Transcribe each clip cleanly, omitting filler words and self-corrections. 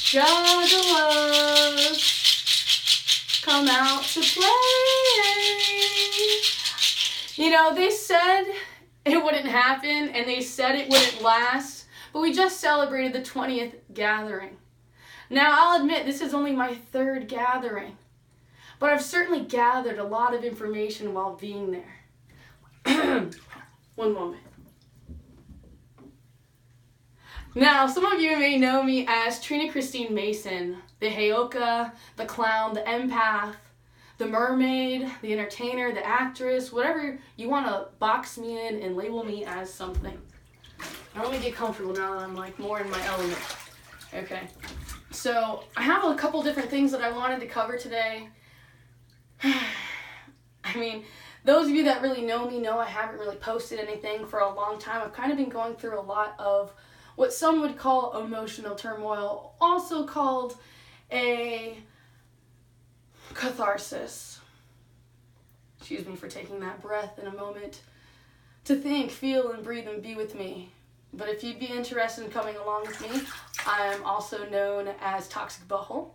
Juggalos, come out to play. You know, they said it wouldn't happen, and they said it wouldn't last, but we just celebrated the 20th gathering. Now, I'll admit, this is only my 3rd gathering, but I've certainly gathered a lot of information while being there. One moment. Now, some of you may know me as Trina Christine Mason, the Heyoka, the clown, the empath, the mermaid, the entertainer, the actress, whatever you want to box me in and label me as something. Now let me get comfortable now that I'm like more in my element. Okay. So I have a couple different things that I wanted to cover today. I mean, those of you that really know me know I haven't really posted anything for a long time. I've kind of been going through a lot of what some would call emotional turmoil, also called a catharsis. Excuse me for taking that breath in a moment to think, feel, and breathe and be with me. But if you'd be interested in coming along with me, I am also known as Toxic Butthole.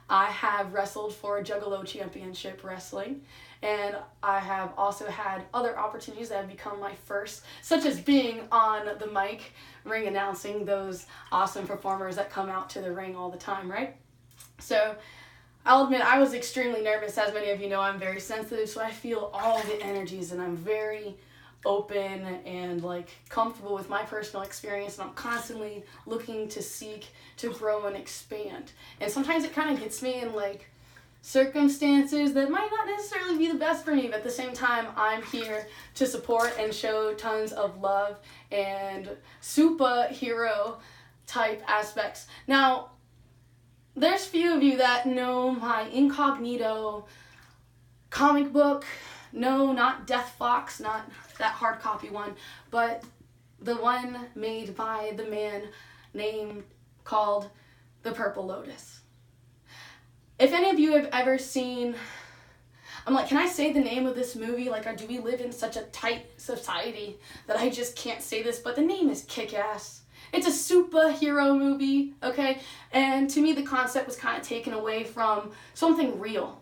I have wrestled for Juggalo Championship Wrestling, and I have also had other opportunities that have become my first, such as being on the mic, ring announcing those awesome performers that come out to the ring all the time, right? So I'll admit I was extremely nervous. As many of you know, I'm very sensitive, so I feel all the energies, and I'm very open and like comfortable with my personal experience, and I'm constantly looking to seek to grow and expand. And sometimes it kind of gets me in like circumstances that might not necessarily be the best for me, but at the same time I'm here to support and show tons of love and superhero type aspects. Now, there's few of you that know my incognito comic book. No, not Death Fox, not that hard copy one, but the one made by the man named called The Purple Lotus. If any of you have ever seen, I'm like, can I say the name of this movie? Like, do we live in such a tight society that I just can't say this? But the name is Kick-Ass. It's a superhero movie, okay? And to me, the concept was kind of taken away from something real.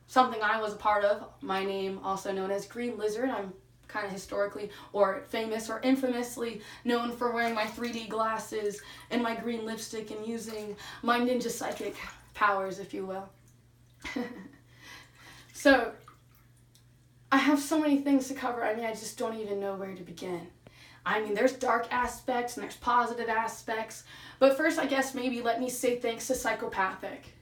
Something I was a part of. My name, also known as Green Lizard. I'm kind of historically or famous or infamously known for wearing my 3D glasses and my green lipstick and using my ninja psychic powers, if you will. So, I have so many things to cover. I mean, I just don't even know where to begin. I mean, there's dark aspects and there's positive aspects. But first, I guess maybe let me say thanks to Psychopathic.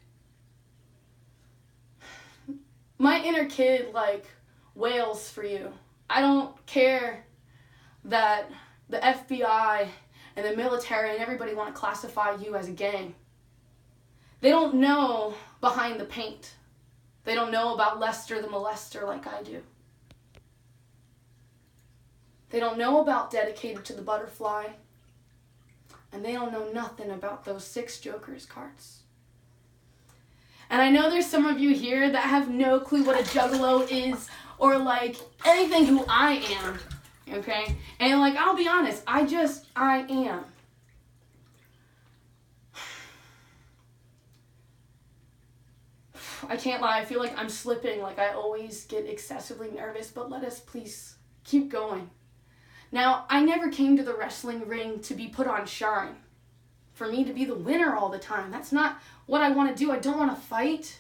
My inner kid, like, wails for you. I don't care that the FBI and the military and everybody want to classify you as a gang. They don't know behind the paint. They don't know about Lester the Molester like I do. They don't know about Dedicated to the Butterfly. And they don't know nothing about those 6 Joker's cards. And I know there's some of you here that have no clue what a juggalo is or like anything who I am, okay? And like, I'll be honest, I am. I can't lie, I feel like I'm slipping, like I always get excessively nervous, but let us please keep going. Now, I never came to the wrestling ring to be put on shine. For me to be the winner all the time. That's not what I want to do. I don't want to fight.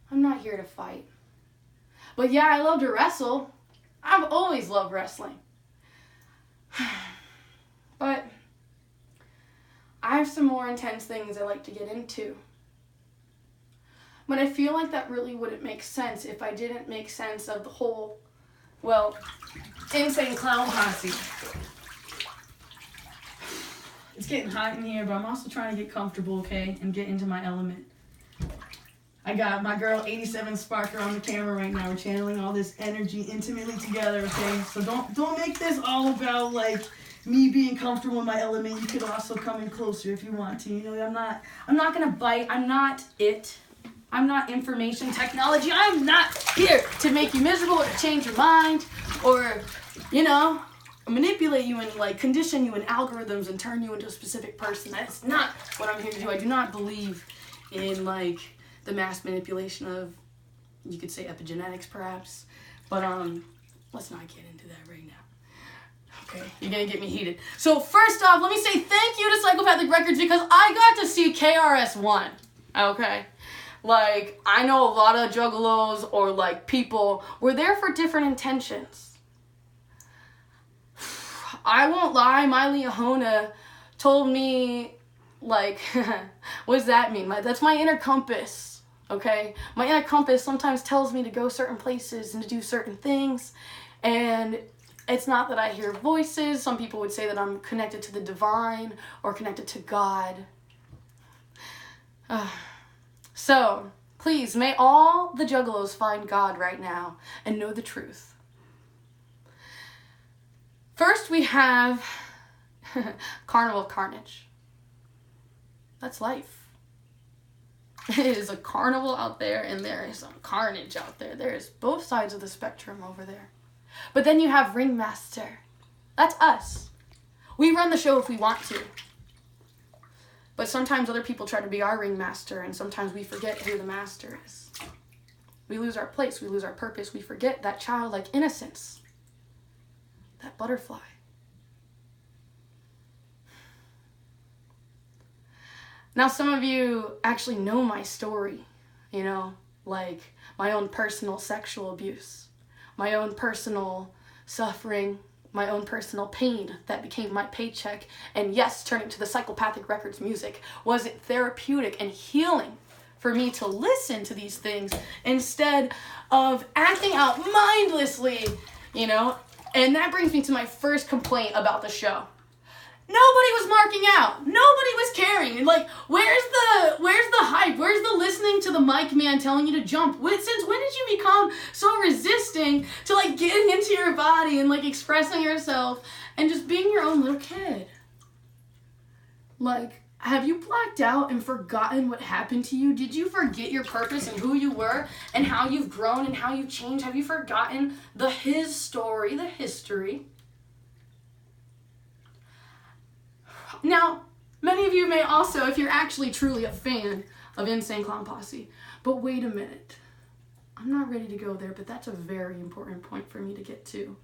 I'm not here to fight. But yeah, I love to wrestle. I've always loved wrestling. But I have some more intense things I like to get into. But I feel like that really wouldn't make sense if I didn't make sense of the whole, well, insane clown posse. It's getting hot in here, but I'm also trying to get comfortable, okay, and get into my element. I got my girl 87 Sparker on the camera right now. We're channeling all this energy intimately together, okay? So don't make this all about like me being comfortable in my element. You could also come in closer if you want to. You know, I'm not gonna bite. I'm not it. I'm not information technology. I'm not here to make you miserable or to change your mind or, you know, manipulate you and like condition you in algorithms and turn you into a specific person. That's not what I'm here to do. I do not believe in like the mass manipulation of, you could say, epigenetics perhaps, but let's not get into that right now. Okay, you're gonna get me heated. So first off, let me say thank you to Psychopathic Records because I got to see KRS-One. Okay, like I know a lot of juggalos or like people were there for different intentions. I won't lie, my Leahona told me, like, what does that mean? That's my inner compass, okay? My inner compass sometimes tells me to go certain places and to do certain things, and it's not that I hear voices. Some people would say that I'm connected to the divine or connected to God. So, please, may all the juggalos find God right now and know the truth. First, we have Carnival of Carnage. That's life. It is a carnival out there, and there is some carnage out there. There is both sides of the spectrum over there. But then you have Ringmaster. That's us. We run the show if we want to. But sometimes other people try to be our ringmaster, and sometimes we forget who the master is. We lose our place. We lose our purpose. We forget that childlike innocence. That butterfly. Now, some of you actually know my story, you know, like my own personal sexual abuse, my own personal suffering, my own personal pain that became my paycheck. And yes, turning to the Psychopathic Records music, was it therapeutic and healing for me to listen to these things instead of acting out mindlessly, you know? And that brings me to my first complaint about the show. Nobody was marking out. Nobody was caring. Like, where's the hype? Where's the listening to the mic man telling you to jump? Since when did you become so resisting to like getting into your body and like expressing yourself and just being your own little kid? Like, have you blacked out and forgotten what happened to you? Did you forget your purpose and who you were and how you've grown and how you've changed? Have you forgotten his story, the history? Now, many of you may also, if you're actually truly a fan of Insane Clown Posse, but wait a minute. I'm not ready to go there, but that's a very important point for me to get to.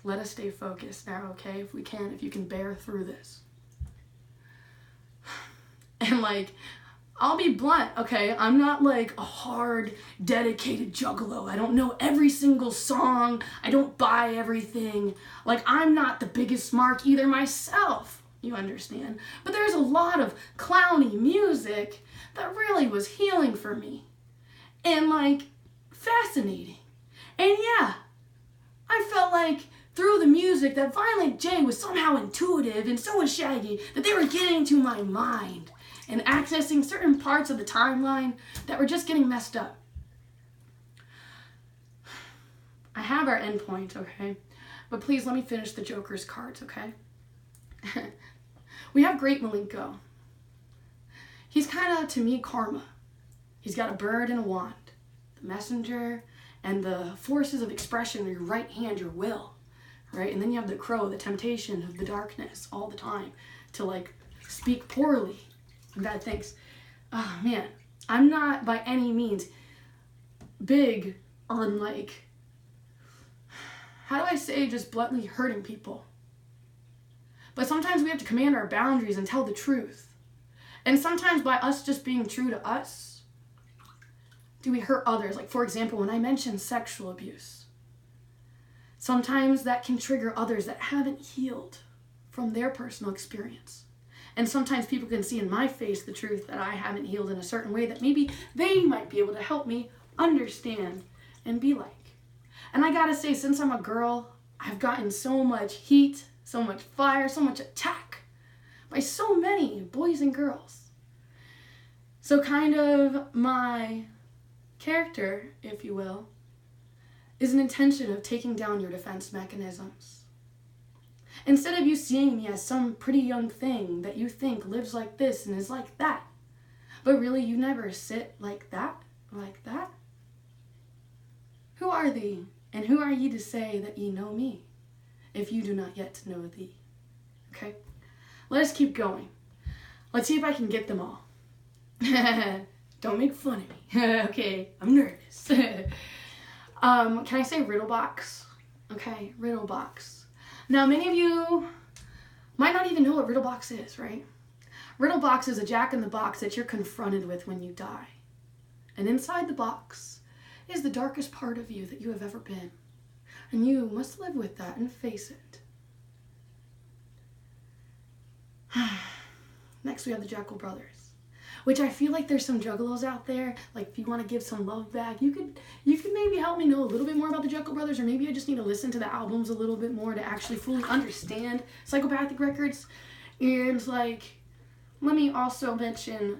Let us stay focused now, okay? If we can, if you can bear through this. And like, I'll be blunt, okay? I'm not like a hard, dedicated juggalo. I don't know every single song. I don't buy everything. Like, I'm not the biggest mark either myself, you understand? But there's a lot of clowny music that really was healing for me. And like, fascinating. And yeah, I felt like through the music that Violent J was somehow intuitive, and so was Shaggy, that they were getting into my mind and accessing certain parts of the timeline that were just getting messed up. I have our endpoint, okay? But please let me finish the Joker's cards, okay? We have Great Malenko. He's kind of, to me, karma. He's got a bird and a wand, the messenger, and the forces of expression in your right hand, your will, right? And then you have the crow, the temptation of the darkness all the time to like speak poorly and bad things. Oh man, I'm not by any means big on like, how do I say, just bluntly hurting people. But sometimes we have to command our boundaries and tell the truth. And sometimes by us just being true to us, do we hurt others? Like, for example, when I mention sexual abuse, sometimes that can trigger others that haven't healed from their personal experience. And sometimes people can see in my face the truth that I haven't healed in a certain way that maybe they might be able to help me understand and be like. And I gotta say, since I'm a girl, I've gotten so much heat, so much fire, so much attack by so many boys and girls. So kind of my character, if you will, is an intention of taking down your defense mechanisms. Instead of you seeing me as some pretty young thing that you think lives like this and is like that, but really you never sit like that, like that. Who are thee, and who are ye to say that ye know me? if you do not yet know thee. Okay? Let us keep going. Let's see if I can get them all. Don't make fun of me. Okay, I'm nervous. Can I say riddle box? Okay, riddle box. Now, many of you might not even know what riddle box is, right? Riddle box is a jack in the box that you're confronted with when you die. And inside the box is the darkest part of you that you have ever been. And you must live with that and face it. Next, we have the Jackal Brothers, which I feel like there's some juggalos out there. Like, if you want to give some love back, you could maybe help me know a little bit more about the Jackal Brothers, or maybe I just need to listen to the albums a little bit more to actually fully understand Psychopathic Records. And, like, let me also mention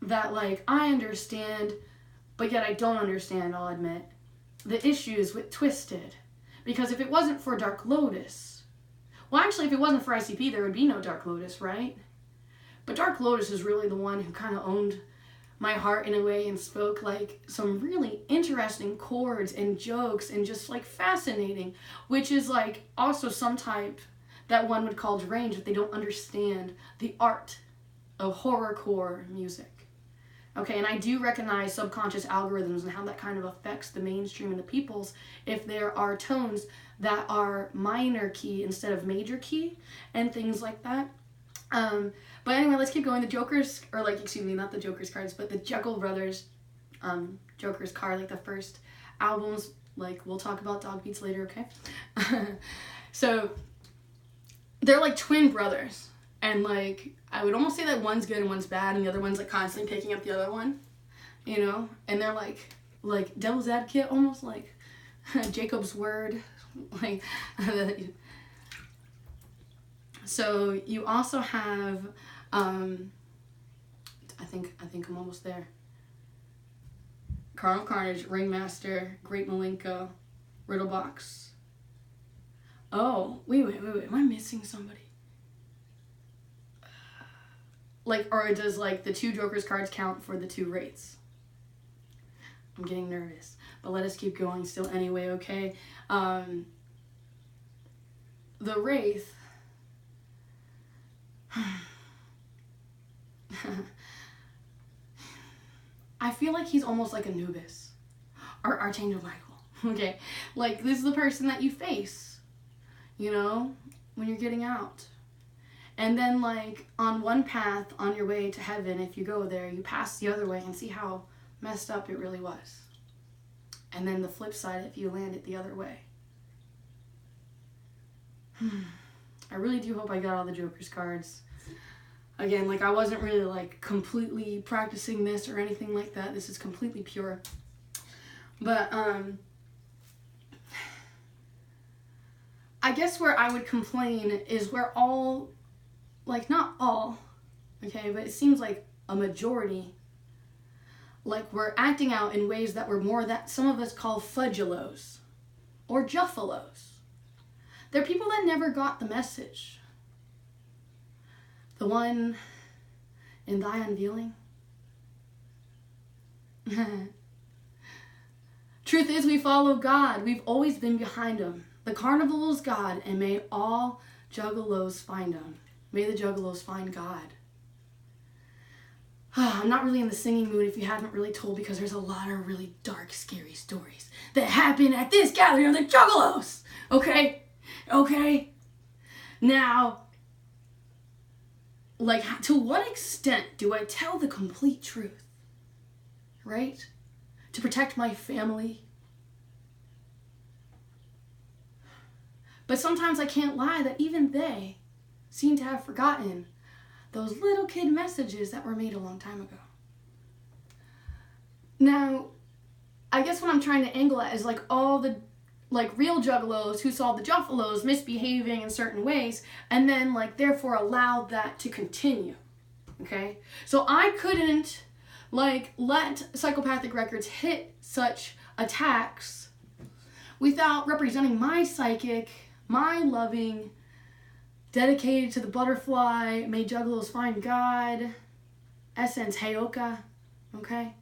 that, like, I understand, but yet I don't understand, I'll admit, the issues with Twisted. Because if it wasn't for Dark Lotus, well, actually, if it wasn't for ICP, there would be no Dark Lotus, right? But Dark Lotus is really the one who kind of owned my heart in a way and spoke, like, some really interesting chords and jokes and just, like, fascinating, which is, like, also some type that one would call deranged if they don't understand the art of horrorcore music. Okay, and I do recognize subconscious algorithms and how that kind of affects the mainstream and the peoples if there are tones that are minor key instead of major key and things like that. But anyway, let's keep going. The Joker's, or like, excuse me, not the Joker's cards, but the Jekyll Brothers, Joker's card, like the first albums, like, we'll talk about Dog Beats later, okay? So, they're like twin brothers. And, like, I would almost say that one's good and one's bad, and the other one's, like, constantly picking up the other one, you know? And they're, like devil's advocate, almost like Jacob's word. Like, so you also have, I think I'm almost there. Carnal Carnage, Ringmaster, Great Malenko, Riddlebox. Oh, wait, am I missing somebody? Like, or does, like, the two Joker's cards count for the two Wraiths? I'm getting nervous, but let us keep going still anyway, okay? The Wraith, I feel like he's almost like Anubis or Archangel Michael, okay? Like, this is the person that you face, you know, when you're getting out. And then, like, on one path on your way to heaven, if you go there, you pass the other way and see how messed up it really was. And then the flip side, if you land it the other way. I really do hope I got all the Joker's cards. Again, like, I wasn't really, like, completely practicing this or anything like that. This is completely pure. But, I guess where I would complain is where all, like, not all, okay, but it seems like a majority, like, we're acting out in ways that were more that some of us call fudgelos or juffalos. They're people that never got the message. The one in thy unveiling. Truth is, we follow God. We've always been behind him. The carnival is God, and may all juggalos find him. May the juggalos find God. I'm not really in the singing mood if you haven't really told, because there's a lot of really dark, scary stories that happen at this gathering of the juggalos. Okay? Okay? Now, like, to what extent do I tell the complete truth? Right? To protect my family. But sometimes I can't lie that even they seem to have forgotten those little kid messages that were made a long time ago. Now, I guess what I'm trying to angle at is, like, all the, like, real juggalos who saw the juffalos misbehaving in certain ways and then, like, therefore allowed that to continue, okay? So I couldn't, like, let Psychopathic Records hit such attacks without representing my psychic, my loving, dedicated to the butterfly, may juggalos find God, essence Heyoka, okay?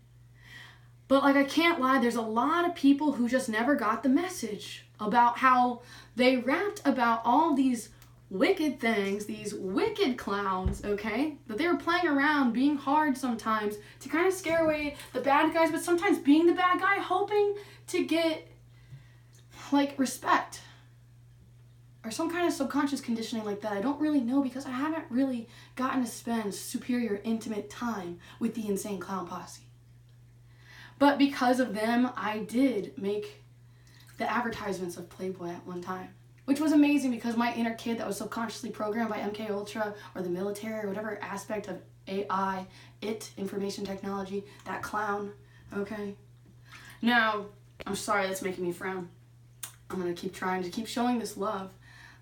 But like, I can't lie, there's a lot of people who just never got the message about how they rapped about all these wicked things, these wicked clowns, okay? That they were playing around, being hard sometimes to kind of scare away the bad guys, but sometimes being the bad guy, hoping to get, like, respect. Or some kind of subconscious conditioning like that. I don't really know because I haven't really gotten to spend superior, intimate time with the Insane Clown Posse. But because of them, I did make the advertisements of Playboy at one time, which was amazing because my inner kid that was subconsciously programmed by MK Ultra or the military or whatever aspect of AI, information technology, that clown, okay? Now, I'm sorry that's making me frown. I'm gonna keep trying to keep showing this love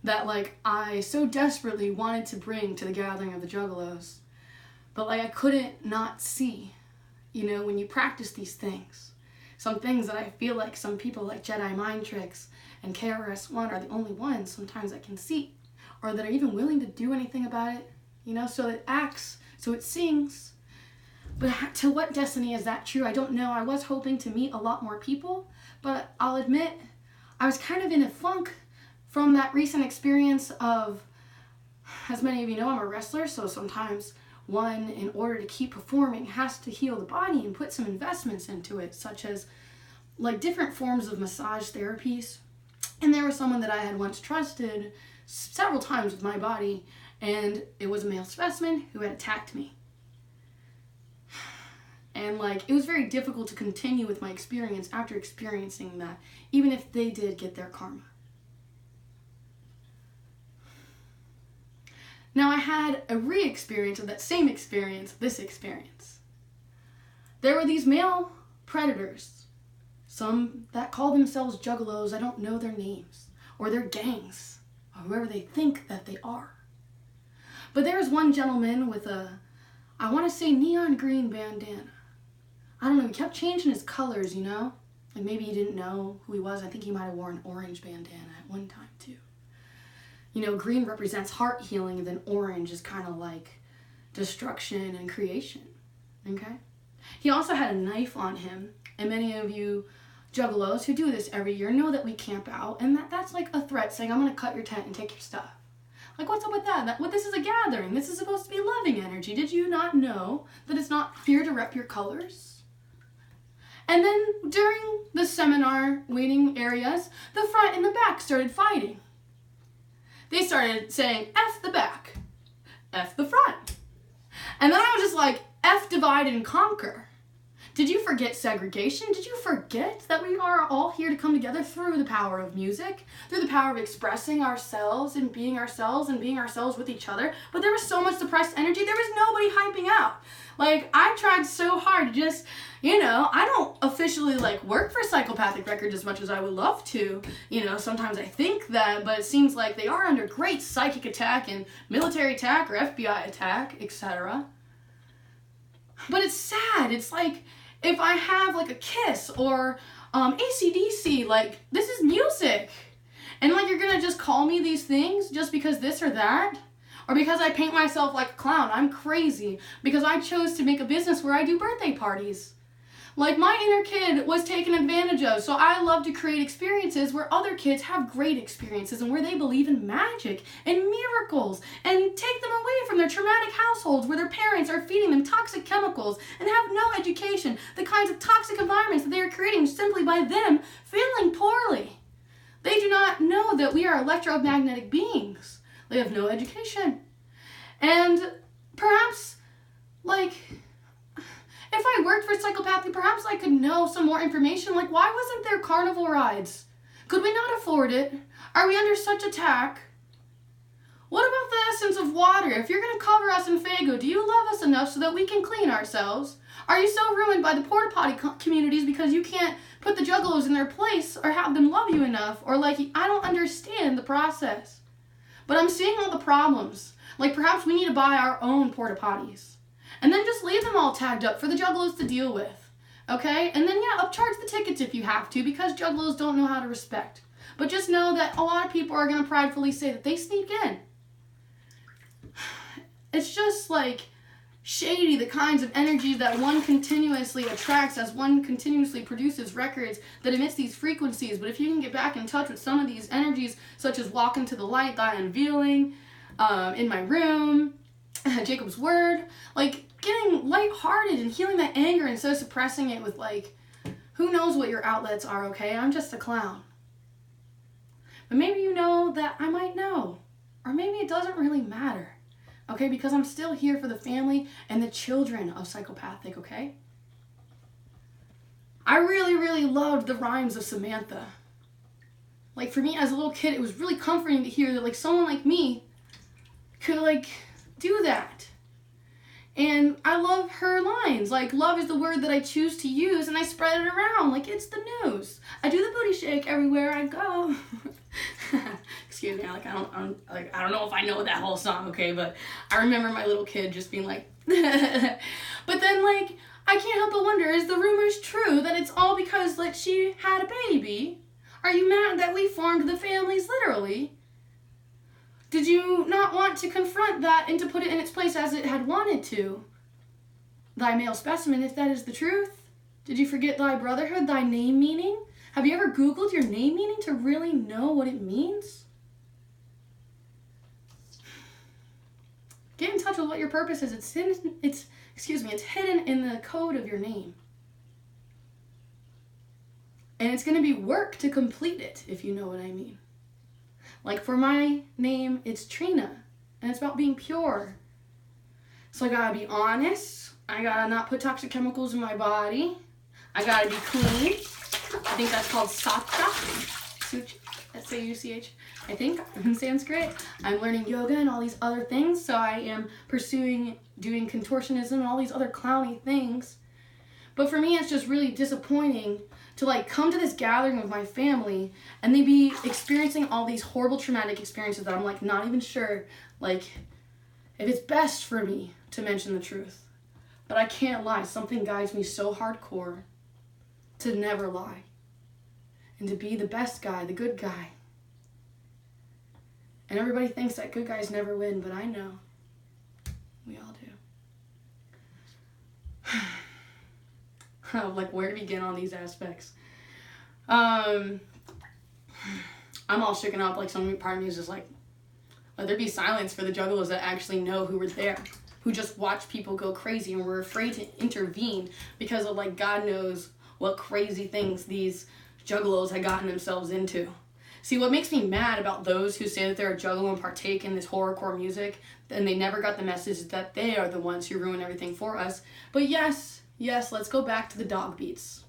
that, like, I so desperately wanted to bring to the gathering of the Juggalos, but, like, I couldn't not see, you know, when you practice these things. Some things that I feel like some people like Jedi Mind Tricks and KRS-One are the only ones sometimes I can see, or that are even willing to do anything about it, you know, so it acts, so it sings. But to what destiny is that true? I don't know. I was hoping to meet a lot more people, but I'll admit I was kind of in a funk from that recent experience of, as many of you know, I'm a wrestler, so sometimes one, in order to keep performing, has to heal the body and put some investments into it, such as like different forms of massage therapies. And there was someone that I had once trusted several times with my body, and it was a male specimen who had attacked me. And like, it was very difficult to continue with my experience after experiencing that, even if they did get their karma. Now I had a re-experience of that same experience, this experience. There were these male predators, some that call themselves juggalos, I don't know their names, or their gangs, or whoever they think that they are. But there was one gentleman with a, I want to say neon green bandana. I don't know, he kept changing his colors, you know? Like maybe he didn't know who he was. I think he might have worn an orange bandana at one time too. You know, green represents heart healing, and then orange is kind of like destruction and creation, okay? He also had a knife on him, and many of you juggalos who do this every year know that we camp out, and that's like a threat saying, I'm going to cut your tent and take your stuff. Like, what's up with that? This is a gathering. This is supposed to be loving energy. Did you not know that it's not fear to rep your colors? And then during the seminar waiting areas, the front and the back started fighting. They started saying, F the back, F the front. And then I was just like, F divide and conquer. Did you forget segregation? Did you forget that we are all here to come together through the power of music, through the power of expressing ourselves and being ourselves with each other? But there was so much suppressed energy, there was nobody hyping out. Like, I tried so hard to just, you know, I don't officially, like, work for Psychopathic Records as much as I would love to. You know, sometimes I think that, but it seems like they are under great psychic attack and military attack or FBI attack, etc. But it's sad. It's like, if I have, like, a Kiss or AC/DC, like, this is music. And, like, you're gonna just call me these things just because this or that? Or because I paint myself like a clown. I'm crazy. Because I chose to make a business where I do birthday parties. Like, my inner kid was taken advantage of, so I love to create experiences where other kids have great experiences and where they believe in magic and miracles and take them away from their traumatic households where their parents are feeding them toxic chemicals and have no education, the kinds of toxic environments that they are creating simply by them feeling poorly. They do not know that we are electromagnetic beings. They have no education. And perhaps, like, if I worked for Psychopathy, perhaps I could know some more information. Like, why wasn't there carnival rides? Could we not afford it? Are we under such attack? What about the essence of water? If you're going to cover us in Fago, do you love us enough so that we can clean ourselves? Are you so ruined by the porta potty communities because you can't put the juggalos in their place or have them love you enough? Or, like, I don't understand the process. But I'm seeing all the problems. Like, perhaps we need to buy our own porta potties. And then just leave them all tagged up for the juggalos to deal with. Okay? And then, yeah, upcharge the tickets if you have to, because juggalos don't know how to respect. But just know that a lot of people are going to pridefully say that they sneak in. It's just like, shady, the kinds of energies that one continuously attracts as one continuously produces records that emits these frequencies. But if you can get back in touch with some of these energies, such as walk into the light, thy unveiling, in my room, Jacob's word, like getting lighthearted and healing that anger instead of suppressing it with like, who knows what your outlets are, okay? I'm just a clown. But maybe you know that I might know. Or maybe it doesn't really matter. Okay, because I'm still here for the family and the children of psychopathic, okay? I really, really loved the rhymes of Samantha. Like, for me as a little kid, it was really comforting to hear that, like, someone like me could, like, do that. And I love her lines. Like, love is the word that I choose to use, and I spread it around like it's the news. I do the booty shake everywhere I go. Excuse me, like I don't know if I know that whole song, okay, but I remember my little kid just being like, but then like I can't help but wonder, is the rumors true that it's all because like she had a baby? Are you mad that we formed the families literally? Did you not want to confront that and to put it in its place as it had wanted to? Thy male specimen, if that is the truth. Did you forget thy brotherhood, thy name meaning? Have you ever Googled your name meaning to really know what it means? Get in touch with what your purpose is. It's hidden in the code of your name. And it's going to be work to complete it, if you know what I mean. Like for my name, it's Trina, and it's about being pure. So I gotta be honest. I gotta not put toxic chemicals in my body. I gotta be clean. I think that's called Satya. S-A-U-C-H. I think in Sanskrit. I'm learning yoga and all these other things, so I am pursuing doing contortionism and all these other clowny things. But for me, it's just really disappointing to like come to this gathering of my family and they be experiencing all these horrible traumatic experiences that I'm like not even sure like if it's best for me to mention the truth. But I can't lie, something guides me so hardcore to never lie and to be the best guy, the good guy. And everybody thinks that good guys never win, but I know we all do. Like where to begin on these aspects. I'm all shaken up, like some part of me is just like, let there be silence for the juggalos that actually know who were there, who just watch people go crazy and were afraid to intervene because of like God knows what crazy things these juggalos had gotten themselves into. See, what makes me mad about those who say that they're a juggalo and partake in this horrorcore music, and they never got the message that they are the ones who ruin everything for us. But yes, let's go back to the dog beats.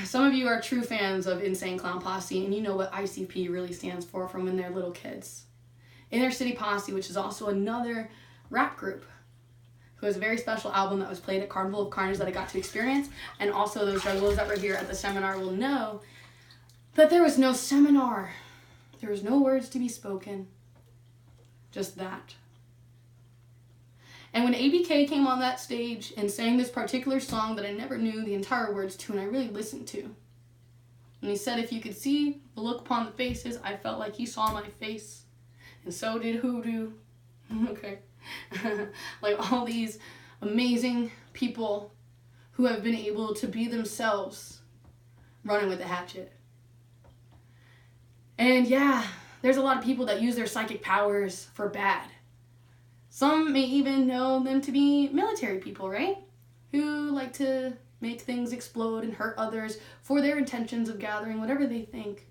Some of you are true fans of Insane Clown Posse, and you know what ICP really stands for from when they're little kids. Inner City Posse, which is also another rap group, who has a very special album that was played at Carnival of Carnage that I got to experience, and also those juggalos that were here at the seminar will know that there was no seminar. There was no words to be spoken. Just that. And when ABK came on that stage and sang this particular song that I never knew the entire words to and I really listened to, and he said, if you could see the look upon the faces, I felt like he saw my face. And so did Hoodoo. Okay. Like all these amazing people who have been able to be themselves running with a hatchet. And yeah, there's a lot of people that use their psychic powers for bad. Some may even know them to be military people, right? Who like to make things explode and hurt others for their intentions of gathering whatever they think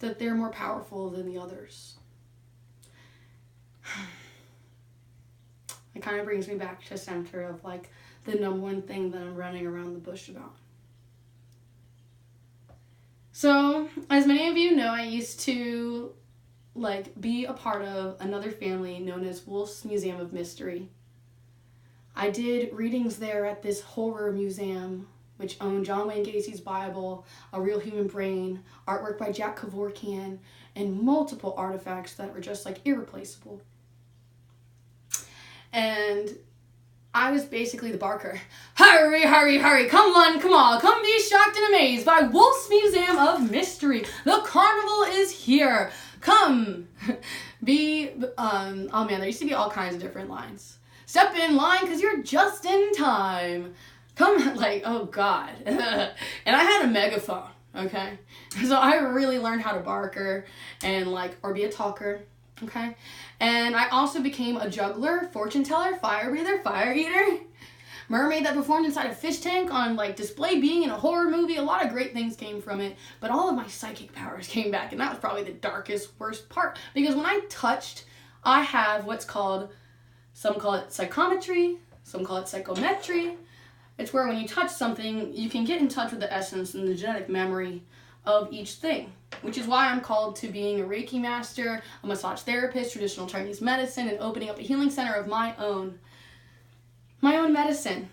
that they're more powerful than the others. It kind of brings me back to center of like the number one thing that I'm running around the bush about. So, as many of you know, I used to like be a part of another family known as Wolf's Museum of Mystery. I did readings there at this horror museum, which owned John Wayne Gacy's Bible, A Real Human Brain, artwork by Jack Kevorkian, and multiple artifacts that were just like irreplaceable. And I was basically the barker. Hurry, hurry, hurry, come on, come on, come be shocked and amazed by Wolf's Museum of Mystery. The carnival is here. Come. Oh man, there used to be all kinds of different lines. step in line because you're just in time. Come, like, oh God. And I had a megaphone, okay? So I really learned how to barker and like, or be a talker, okay? And I also became a juggler, fortune teller, fire breather, fire eater, mermaid that performed inside a fish tank on like display being in a horror movie. A lot of great things came from it, but all of my psychic powers came back, and that was probably the darkest, worst part. Because when I touched, I have what's called, some call it psychometry, some call it psychometry. It's where when you touch something, you can get in touch with the essence and the genetic memory of each thing, which is why I'm called to being a Reiki master, a massage therapist, traditional Chinese medicine, and opening up a healing center of my own medicine.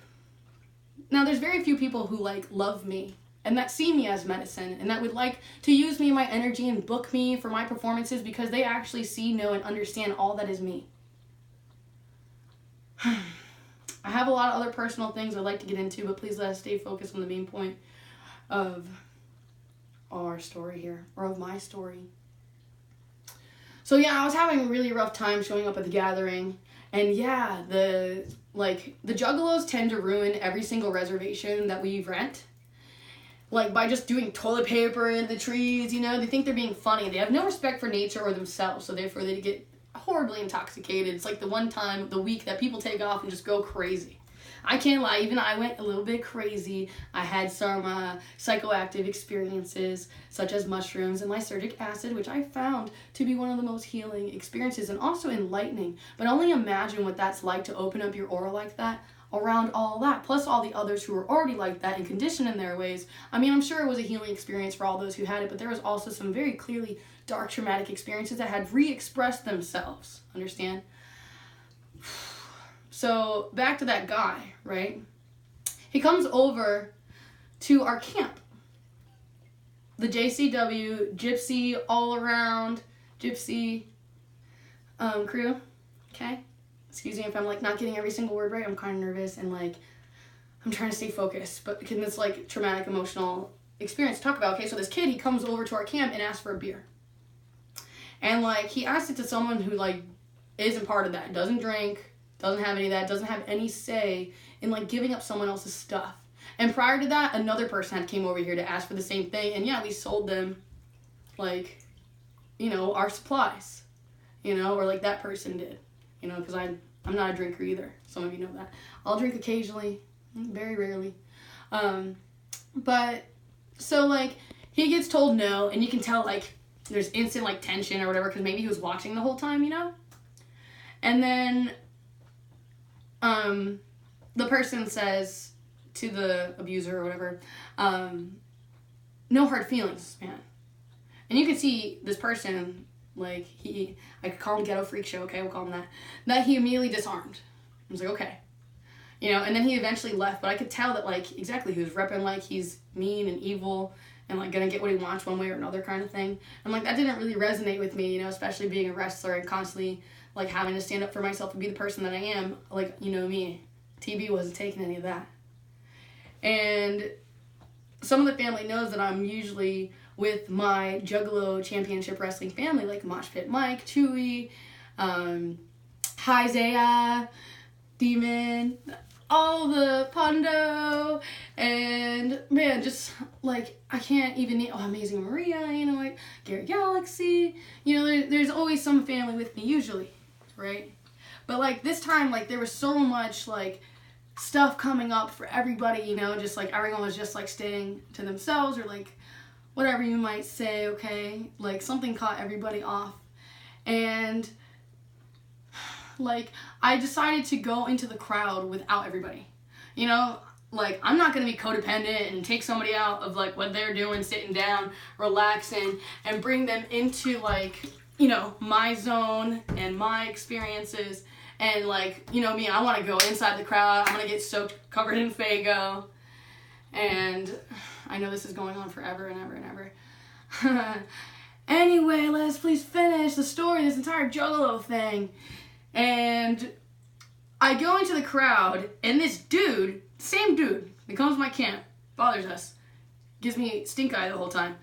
Now, there's very few people who like love me and that see me as medicine and that would like to use me and my energy and book me for my performances because they actually see, know, and understand all that is me. I have a lot of other personal things I'd like to get into, but please let us stay focused on the main point of our story here, or of my story. So yeah, I was having a really rough time showing up at the gathering, and yeah, the juggalos tend to ruin every single reservation that we rent. Like, by just doing toilet paper in the trees, you know, they think they're being funny. They have no respect for nature or themselves, so therefore they get horribly intoxicated. It's like the one time of the week that people take off and just go crazy. I can't lie, even I went a little bit crazy. I had some psychoactive experiences, such as mushrooms and lysergic acid, which I found to be one of the most healing experiences and also enlightening. But only imagine what that's like to open up your aura like that around all that, plus all the others who were already like that and conditioned in their ways. I mean, I'm sure it was a healing experience for all those who had it, but there was also some very clearly dark traumatic experiences that had re-expressed themselves, understand? So back to that guy, right? He comes over to our camp, the JCW Gypsy all around Gypsy crew, okay? Excuse me if I'm like not getting every single word right. I'm kind of nervous and like I'm trying to stay focused, but can this like traumatic emotional experience to talk about? Okay, so this kid, he comes over to our camp and asks for a beer. And like he asked it to someone who like isn't part of that, doesn't drink, doesn't have any of that, doesn't have any say in like giving up someone else's stuff. And prior to that, another person had came over here to ask for the same thing, and yeah, we sold them like, you know, our supplies, you know, or like that person did, you know, because I'm not a drinker either. Some of you know that. I'll drink occasionally, very rarely. But so like he gets told no, and you can tell like there's instant like tension or whatever because maybe he was watching the whole time, you know. And then the person says to the abuser or whatever, no hard feelings, man. And you can see this person, like, I could call him Ghetto Freak Show, okay, we'll call him that he immediately disarmed. I was like, okay. You know, and then he eventually left, but I could tell that, like, exactly, he was repping, like, he's mean and evil and, like, gonna get what he wants one way or another kind of thing. And, like, that didn't really resonate with me, you know, especially being a wrestler and constantly, like, having to stand up for myself and be the person that I am. Like, you know me, TB wasn't taking any of that. And some of the family knows that I'm usually with my Juggalo Championship Wrestling family, like Mosh Pit Mike, Chewy, Isaiah, Demon, all the Pondo, and man, just like I can't even name, Amazing Maria, you know, like Gary Galaxy, you know, there's always some family with me usually, right? But like this time, like there was so much like stuff coming up for everybody, you know, just like everyone was just like staying to themselves or like whatever you might say, okay? Like something caught everybody off. And like I decided to go into the crowd without everybody. You know, like I'm not going to be codependent and take somebody out of like what they're doing, sitting down, relaxing, and bring them into like, you know, my zone and my experiences. And like, you know me, I want to go inside the crowd. I'm going to get soaked, covered in Faygo. And I know this is going on forever and ever and ever. Anyway, let's please finish the story, this entire Juggalo thing. And I go into the crowd, and this dude, same dude, that comes to my camp, bothers us, gives me stink eye the whole time.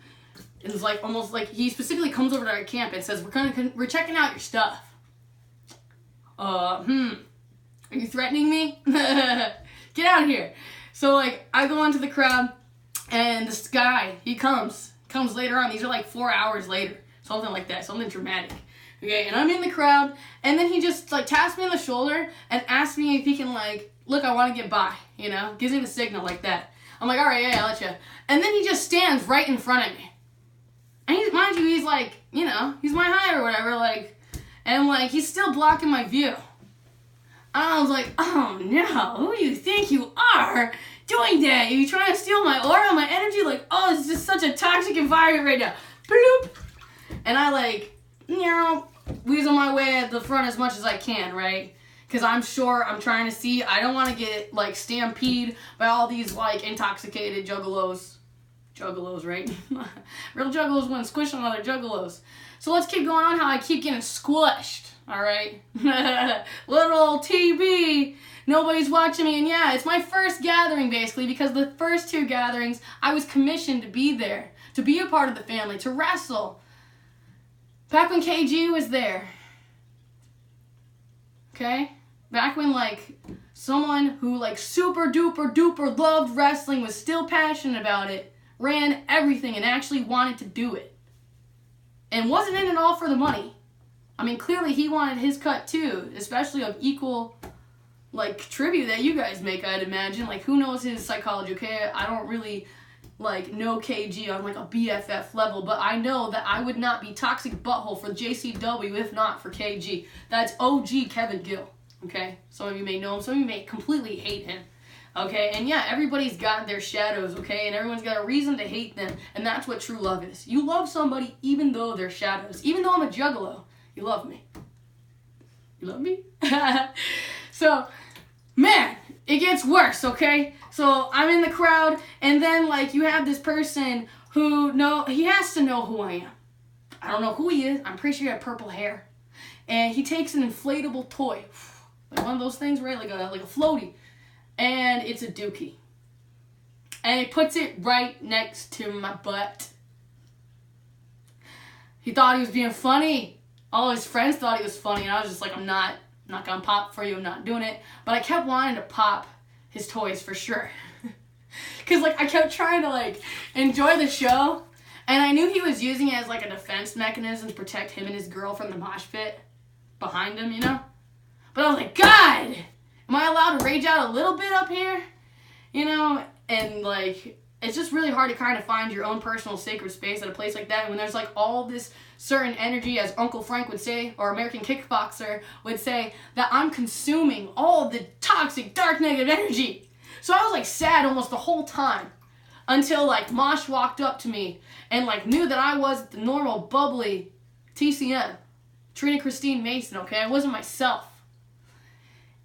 And it's like, almost like, he specifically comes over to our camp and says, we're checking out your stuff. Are you threatening me? Get out of here. So, like, I go into the crowd, and this guy, he comes later on. These are like 4 hours later, something like that, something dramatic. Okay, and I'm in the crowd, and then he just, like, taps me on the shoulder and asks me if he can, like, look, I want to get by, you know? Gives me the signal like that. I'm like, all right, yeah, I'll let you. And then he just stands right in front of me. And he's, mind you, he's like, you know, he's my height or whatever, like, and, like, he's still blocking my view. And I was like, oh, no, who do you think you are doing that? Are you trying to steal my aura, my energy? Like, oh, it's just such a toxic environment right now. Bloop. And I, like, you know, weasel my way at the front as much as I can, right? Because I'm sure I'm trying to see. I don't want to get, like, stampeded by all these, like, intoxicated juggalos. Juggalos, right? Real juggalos wouldn't squish on other juggalos. So let's keep going on how I keep getting squished, alright? Little TB. Nobody's watching me. And yeah, it's my first gathering, basically, because the first 2 gatherings, I was commissioned to be there, to be a part of the family, to wrestle. Back when KG was there. Okay? Back when, like, someone who, like, super duper duper loved wrestling, was still passionate about it, ran everything and actually wanted to do it. And wasn't in it all for the money. I mean, clearly he wanted his cut too, especially of equal, like, tribute that you guys make, I'd imagine. Like, who knows his psychology, okay? I don't really, like, know KG on, like, a BFF level, but I know that I would not be toxic butthole for JCW if not for KG. That's OG Kevin Gill, okay? Some of you may know him, some of you may completely hate him. Okay, and yeah, everybody's got their shadows, okay, and everyone's got a reason to hate them, and that's what true love is. You love somebody even though they're shadows. Even though I'm a juggalo, you love me. You love me? So, man, it gets worse, okay? So, I'm in the crowd, and then, like, you have this person who, he has to know who I am. I don't know who he is. I'm pretty sure he had purple hair. And he takes an inflatable toy. Like one of those things, right? Like a floaty. And it's a dookie. And he puts it right next to my butt. He thought he was being funny. All his friends thought he was funny. And I was just like, I'm not gonna pop for you. I'm not doing it. But I kept wanting to pop his toys for sure. Because, like, I kept trying to, like, enjoy the show. And I knew he was using it as, like, a defense mechanism to protect him and his girl from the mosh pit behind him, you know? But I was like, God! Am I allowed to rage out a little bit up here? You know? And, like, it's just really hard to kind of find your own personal sacred space at a place like that when there's, like, all this certain energy, as Uncle Frank would say, or American Kickboxer would say, that I'm consuming all the toxic, dark, negative energy. So I was, like, sad almost the whole time until, like, Mosh walked up to me and, like, knew that I wasn't the normal, bubbly TCM. Trina Christine Mason, okay? I wasn't myself.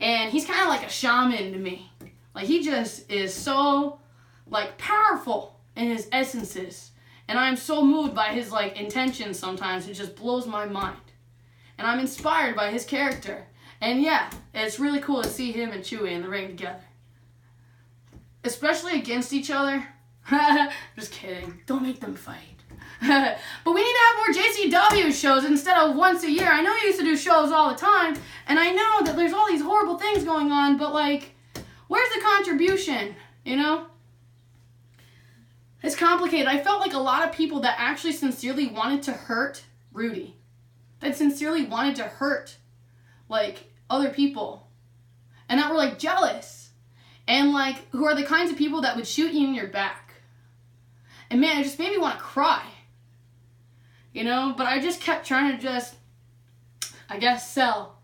And he's kind of like a shaman to me. Like, he just is so, like, powerful in his essences. And I'm so moved by his, like, intentions sometimes. It just blows my mind. And I'm inspired by his character. And yeah, it's really cool to see him and Chewie in the ring together. Especially against each other. Just kidding. Don't make them fight. But we need to have more JCW shows instead of once a year. I know you used to do shows all the time, and I know that there's all these horrible things going on, but, like, where's the contribution, you know? It's complicated. I felt like a lot of people that actually sincerely wanted to hurt Rudy, that sincerely wanted to hurt, like, other people, and that were, like, jealous, and, like, who are the kinds of people that would shoot you in your back. And, man, it just made me want to cry. You know, but I just kept trying to just, I guess, sell.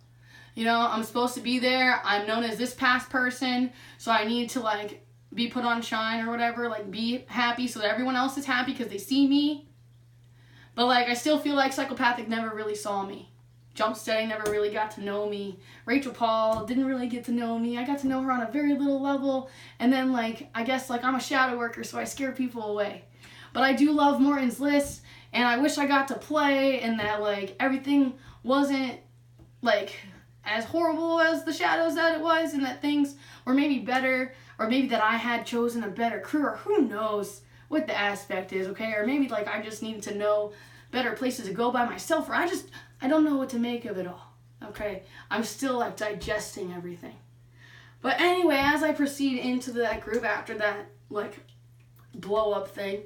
You know, I'm supposed to be there. I'm known as this past person, so I need to, like, be put on shine or whatever, like, be happy so that everyone else is happy because they see me. But, like, I still feel like Psychopathic never really saw me. Jumpsteady never really got to know me. Rachel Paul didn't really get to know me. I got to know her on a very little level. And then, like, I guess, like, I'm a shadow worker, so I scare people away. But I do love Morton's List. And I wish I got to play and that, like, everything wasn't, like, as horrible as the shadows that it was and that things were maybe better or maybe that I had chosen a better crew or who knows what the aspect is, okay? Or maybe, like, I just needed to know better places to go by myself or I don't know what to make of it all, okay? I'm still, like, digesting everything. But anyway, as I proceed into that group after that, like, blow up thing,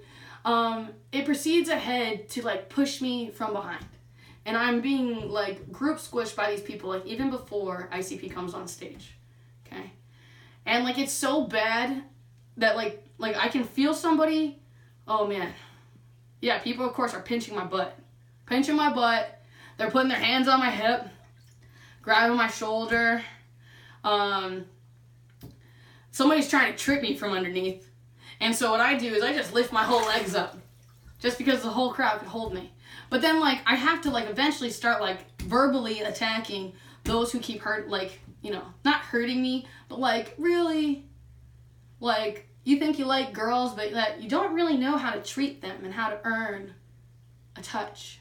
it proceeds ahead to, like, push me from behind. And I'm being, like, group squished by these people, like, even before ICP comes on stage. Okay? And, like, it's so bad that, like I can feel somebody, oh, man. Yeah, people, of course, are pinching my butt. Pinching my butt. They're putting their hands on my hip, grabbing my shoulder. Somebody's trying to trip me from underneath. And so what I do is I just lift my whole legs up. Just because the whole crowd could hold me. But then, like, I have to, like, eventually start, like, verbally attacking those who keep not hurting me, but, like, really, like, you think you like girls, but that you don't really know how to treat them and how to earn a touch.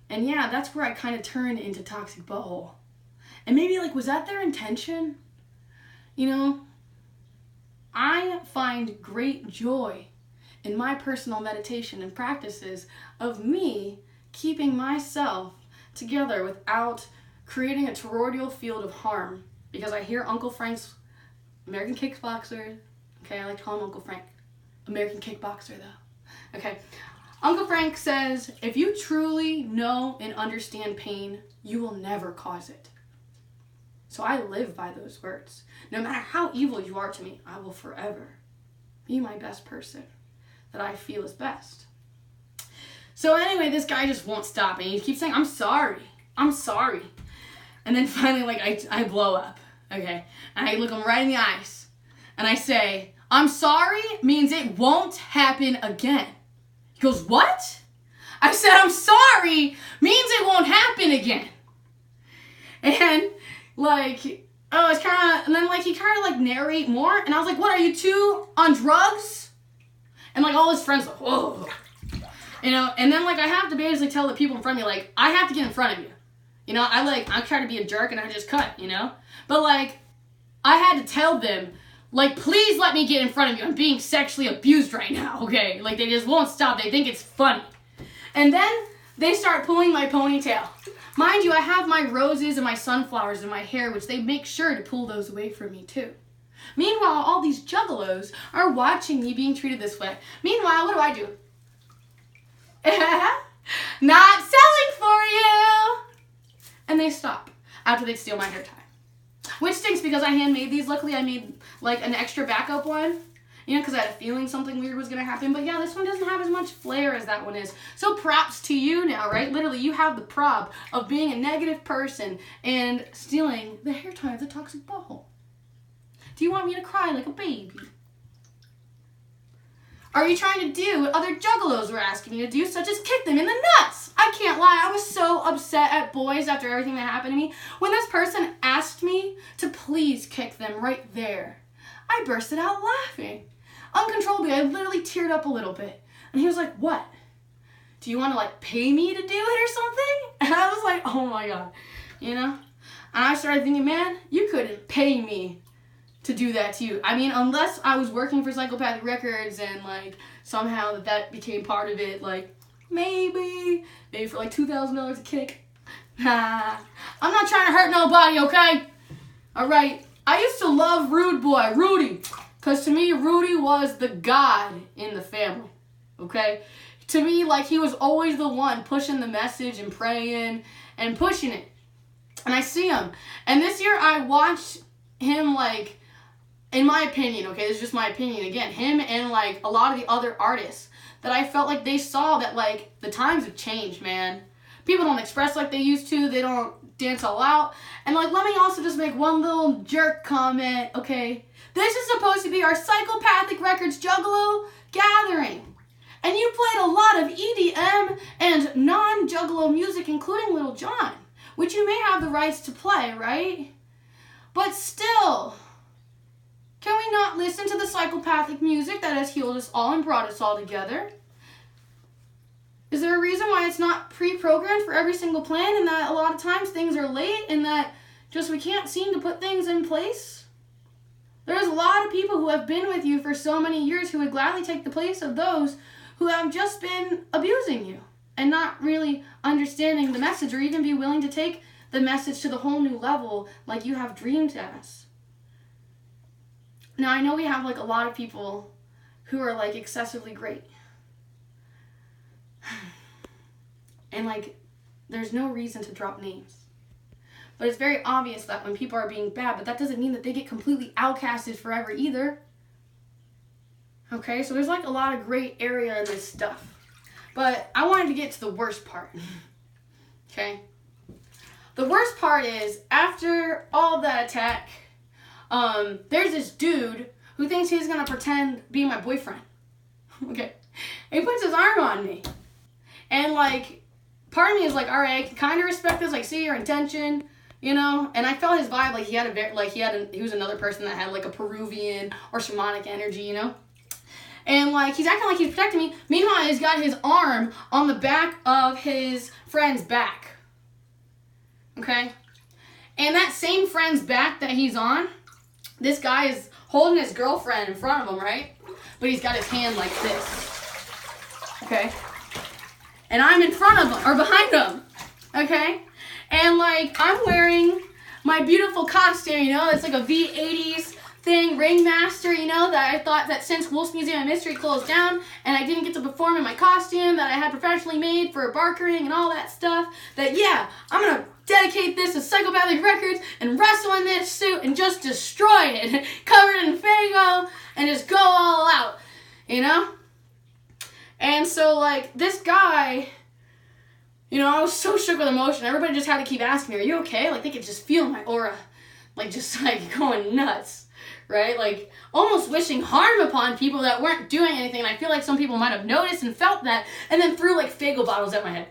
And yeah, that's where I kind of turn into toxic butthole. And maybe, like, was that their intention? You know, I find great joy in my personal meditation and practices of me keeping myself together without creating a toroidal field of harm. Because I hear Uncle Frank's American kickboxer. Okay, I like to call him Uncle Frank. American kickboxer, though. Okay. Uncle Frank says, if you truly know and understand pain, you will never cause it. So I live by those words. No matter how evil you are to me, I will forever be my best person that I feel is best. So anyway, this guy just won't stop, and he keeps saying, I'm sorry. And then finally, like, I blow up, okay? And I look him right in the eyes, and I say, I'm sorry means it won't happen again. He goes, what? I said, I'm sorry means it won't happen again. And, like, oh, it's kind of, and then, like, he kind of, like, narrate more, and I was like, what, are you two on drugs? And, like, all his friends, like, whoa. You know, and then, like, I have to basically tell the people in front of me, like, I have to get in front of you. You know, I try to be a jerk, and I just cut, you know? But, like, I had to tell them, like, please let me get in front of you. I'm being sexually abused right now, okay? Like, they just won't stop. They think it's funny. And then they start pulling my ponytail. Mind you, I have my roses and my sunflowers in my hair, which they make sure to pull those away from me, too. Meanwhile, all these juggalos are watching me being treated this way. Meanwhile, what do? Not selling for you! And they stop after they steal my hair tie. Which stinks because I handmade these. Luckily, I made, like, an extra backup one. You know, because I had a feeling something weird was going to happen. But yeah, this one doesn't have as much flair as that one is. So props to you now, right? Literally, you have the prop of being a negative person and stealing the hair tie of the toxic butthole. Do you want me to cry like a baby? Are you trying to do what other juggalos were asking you to do, such as kick them in the nuts? I can't lie, I was so upset at boys after everything that happened to me. When this person asked me to please kick them right there, I bursted out laughing. Uncontrollably, I literally teared up a little bit. And he was like, what? Do you want to, like, pay me to do it or something? And I was like, oh my God, you know? And I started thinking, man, you couldn't pay me to do that to you. I mean, unless I was working for Psychopathic Records and, like, somehow that became part of it, like, maybe for, like, $2,000 a kick. I'm not trying to hurt nobody, okay? All right. I used to love Rude Boy, Rudy, because to me, Rudy was the god in the family, okay? To me, like, he was always the one pushing the message and praying and pushing it. And I see him. And this year, I watched him, like, in my opinion, okay, this is just my opinion, again, him and, like, a lot of the other artists that I felt like they saw that, like, the times have changed, man. People don't express like they used to. They don't dance all out. And, like, let me also just make one little jerk comment, okay? This is supposed to be our Psychopathic Records Juggalo gathering. And you played a lot of EDM and non-Juggalo music, including Little John, which you may have the rights to play, right? But still, can we not listen to the psychopathic music that has healed us all and brought us all together? Is there a reason why it's not pre-programmed for every single plan and that a lot of times things are late and that just we can't seem to put things in place? There's a lot of people who have been with you for so many years who would gladly take the place of those who have just been abusing you and not really understanding the message or even be willing to take the message to the whole new level like you have dreamed as. Now, I know we have like a lot of people who are like excessively great. And like, there's no reason to drop names. But it's very obvious that when people are being bad, but that doesn't mean that they get completely outcasted forever either. Okay, so there's like a lot of gray area in this stuff. But I wanted to get to the worst part. Okay? The worst part is, after all of that attack, there's this dude who thinks he's gonna pretend to be my boyfriend. Okay? He puts his arm on me. And like, part of me is like, alright, I can kind of respect this, like, see your intention, you know? And I felt his vibe, like, he was another person that had like a Peruvian or shamanic energy, you know? And like, he's acting like he's protecting me. Meanwhile, he's got his arm on the back of his friend's back. Okay? And that same friend's back that he's on, this guy is holding his girlfriend in front of him, right? But he's got his hand like this. Okay? And I'm in front of him, or behind him. Okay? And like, I'm wearing my beautiful costume, you know? It's like a V80s thing, Ringmaster, you know, that I thought that since Wolf's Museum of Mystery closed down and I didn't get to perform in my costume that I had professionally made for barkering and all that stuff, that yeah, I'm gonna dedicate this to Psychopathic Records and wrestle in this suit and just destroy it, covered in Fago, and just go all out, you know? And so like, this guy, you know, I was so shook with emotion. Everybody just had to keep asking me, are you okay? Like, they could just feel my aura, like, just like going nuts. Right? Like, almost wishing harm upon people that weren't doing anything. And I feel like some people might have noticed and felt that, and then threw, like, Faygo bottles at my head.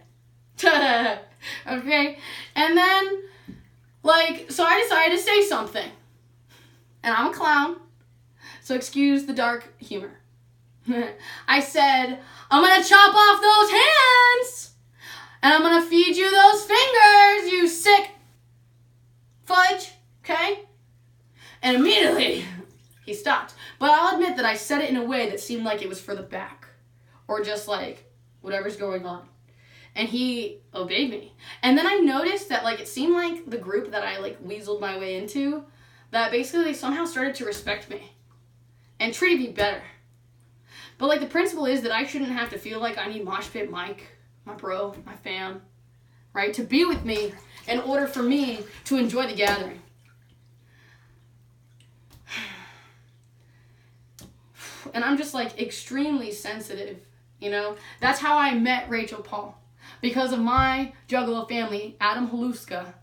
Okay? And then, like, so I decided to say something. And I'm a clown, so excuse the dark humor. I said, I'm gonna chop off those hands, and I'm gonna feed you those fingers, you sick fudge. Okay? And immediately, he stopped. But I'll admit that I said it in a way that seemed like it was for the back. Or just like, whatever's going on. And he obeyed me. And then I noticed that like, it seemed like the group that I like weaseled my way into, that basically they somehow started to respect me. And treated me better. But like, the principle is that I shouldn't have to feel like I need Mosh Pit Mike, my bro, my fam, right, to be with me in order for me to enjoy the gathering. And I'm just like extremely sensitive, you know? That's how I met Rachel Paul. Because of my Juggalo family, Adam Haluska,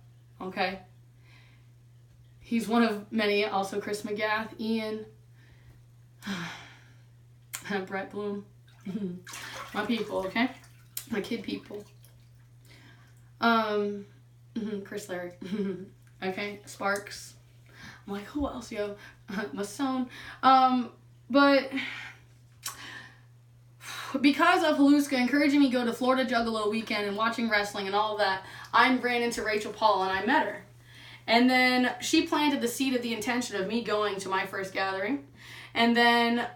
okay? He's one of many, also Chris McGath, Ian, Brett Bloom. My people, okay? My kid people. Chris Larry. Okay? Sparks. I'm like, who else, yo? Masson. But because of Haluska encouraging me to go to Florida Juggalo weekend and watching wrestling and all of that, I ran into Rachel Paul and I met her. And then she planted the seed of the intention of me going to my first gathering. And then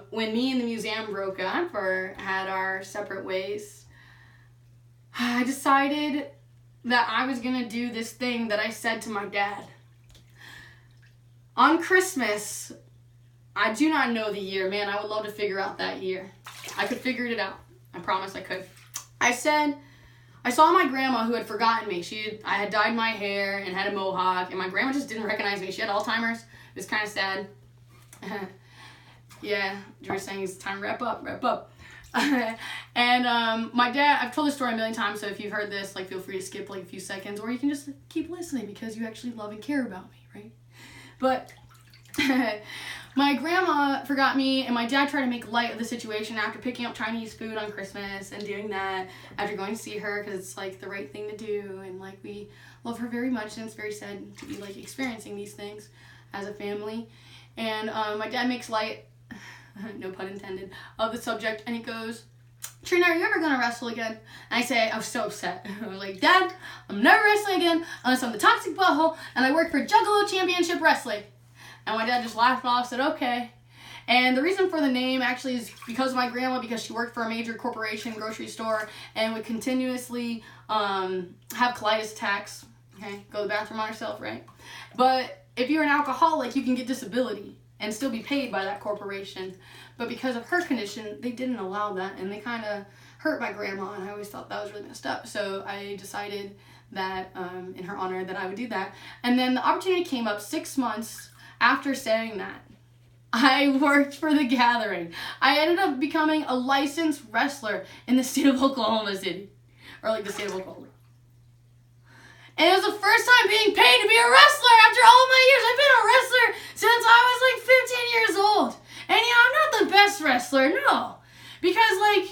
when me and the museum broke up or had our separate ways, I decided that I was going to do this thing that I said to my dad. On Christmas, I do not know the year. Man, I would love to figure out that year. I could figure it out. I promise I could. I said, I saw my grandma who had forgotten me. I had dyed my hair and had a mohawk, and my grandma just didn't recognize me. She had Alzheimer's. It was kind of sad. Yeah, George's saying it's time to wrap up. And my dad, I've told this story a million times, so if you've heard this, like, feel free to skip like a few seconds, or you can just keep listening because you actually love and care about me, right? But my grandma forgot me, and my dad tried to make light of the situation after picking up Chinese food on Christmas and doing that after going to see her because it's like the right thing to do, and like we love her very much, and it's very sad to be like experiencing these things as a family. And my dad makes light, no pun intended, of the subject, and he goes, Trina, are you ever gonna wrestle again? And I say, I was so upset. I was like, Dad, I'm never wrestling again unless I'm the toxic butthole and I work for Juggalo Championship Wrestling. And my dad just laughed off, said, okay. And the reason for the name actually is because of my grandma, because she worked for a major corporation grocery store and would continuously have colitis attacks Okay, go to the bathroom on herself, right? But if you're an alcoholic, you can get disability and still be paid by that corporation. But because of her condition, they didn't allow that, and they kind of hurt my grandma, and I always thought that was really messed up. So I decided that in her honor that I would do that. And then the opportunity came up 6 months after saying that. I worked for the Gathering. I ended up becoming a licensed wrestler in the state of Oklahoma City. Or like the state of Oklahoma. And it was the first time being paid to be a wrestler after all my years. I've been a wrestler since I was like 15 years old. And yeah, I'm not the best wrestler, no. Because like,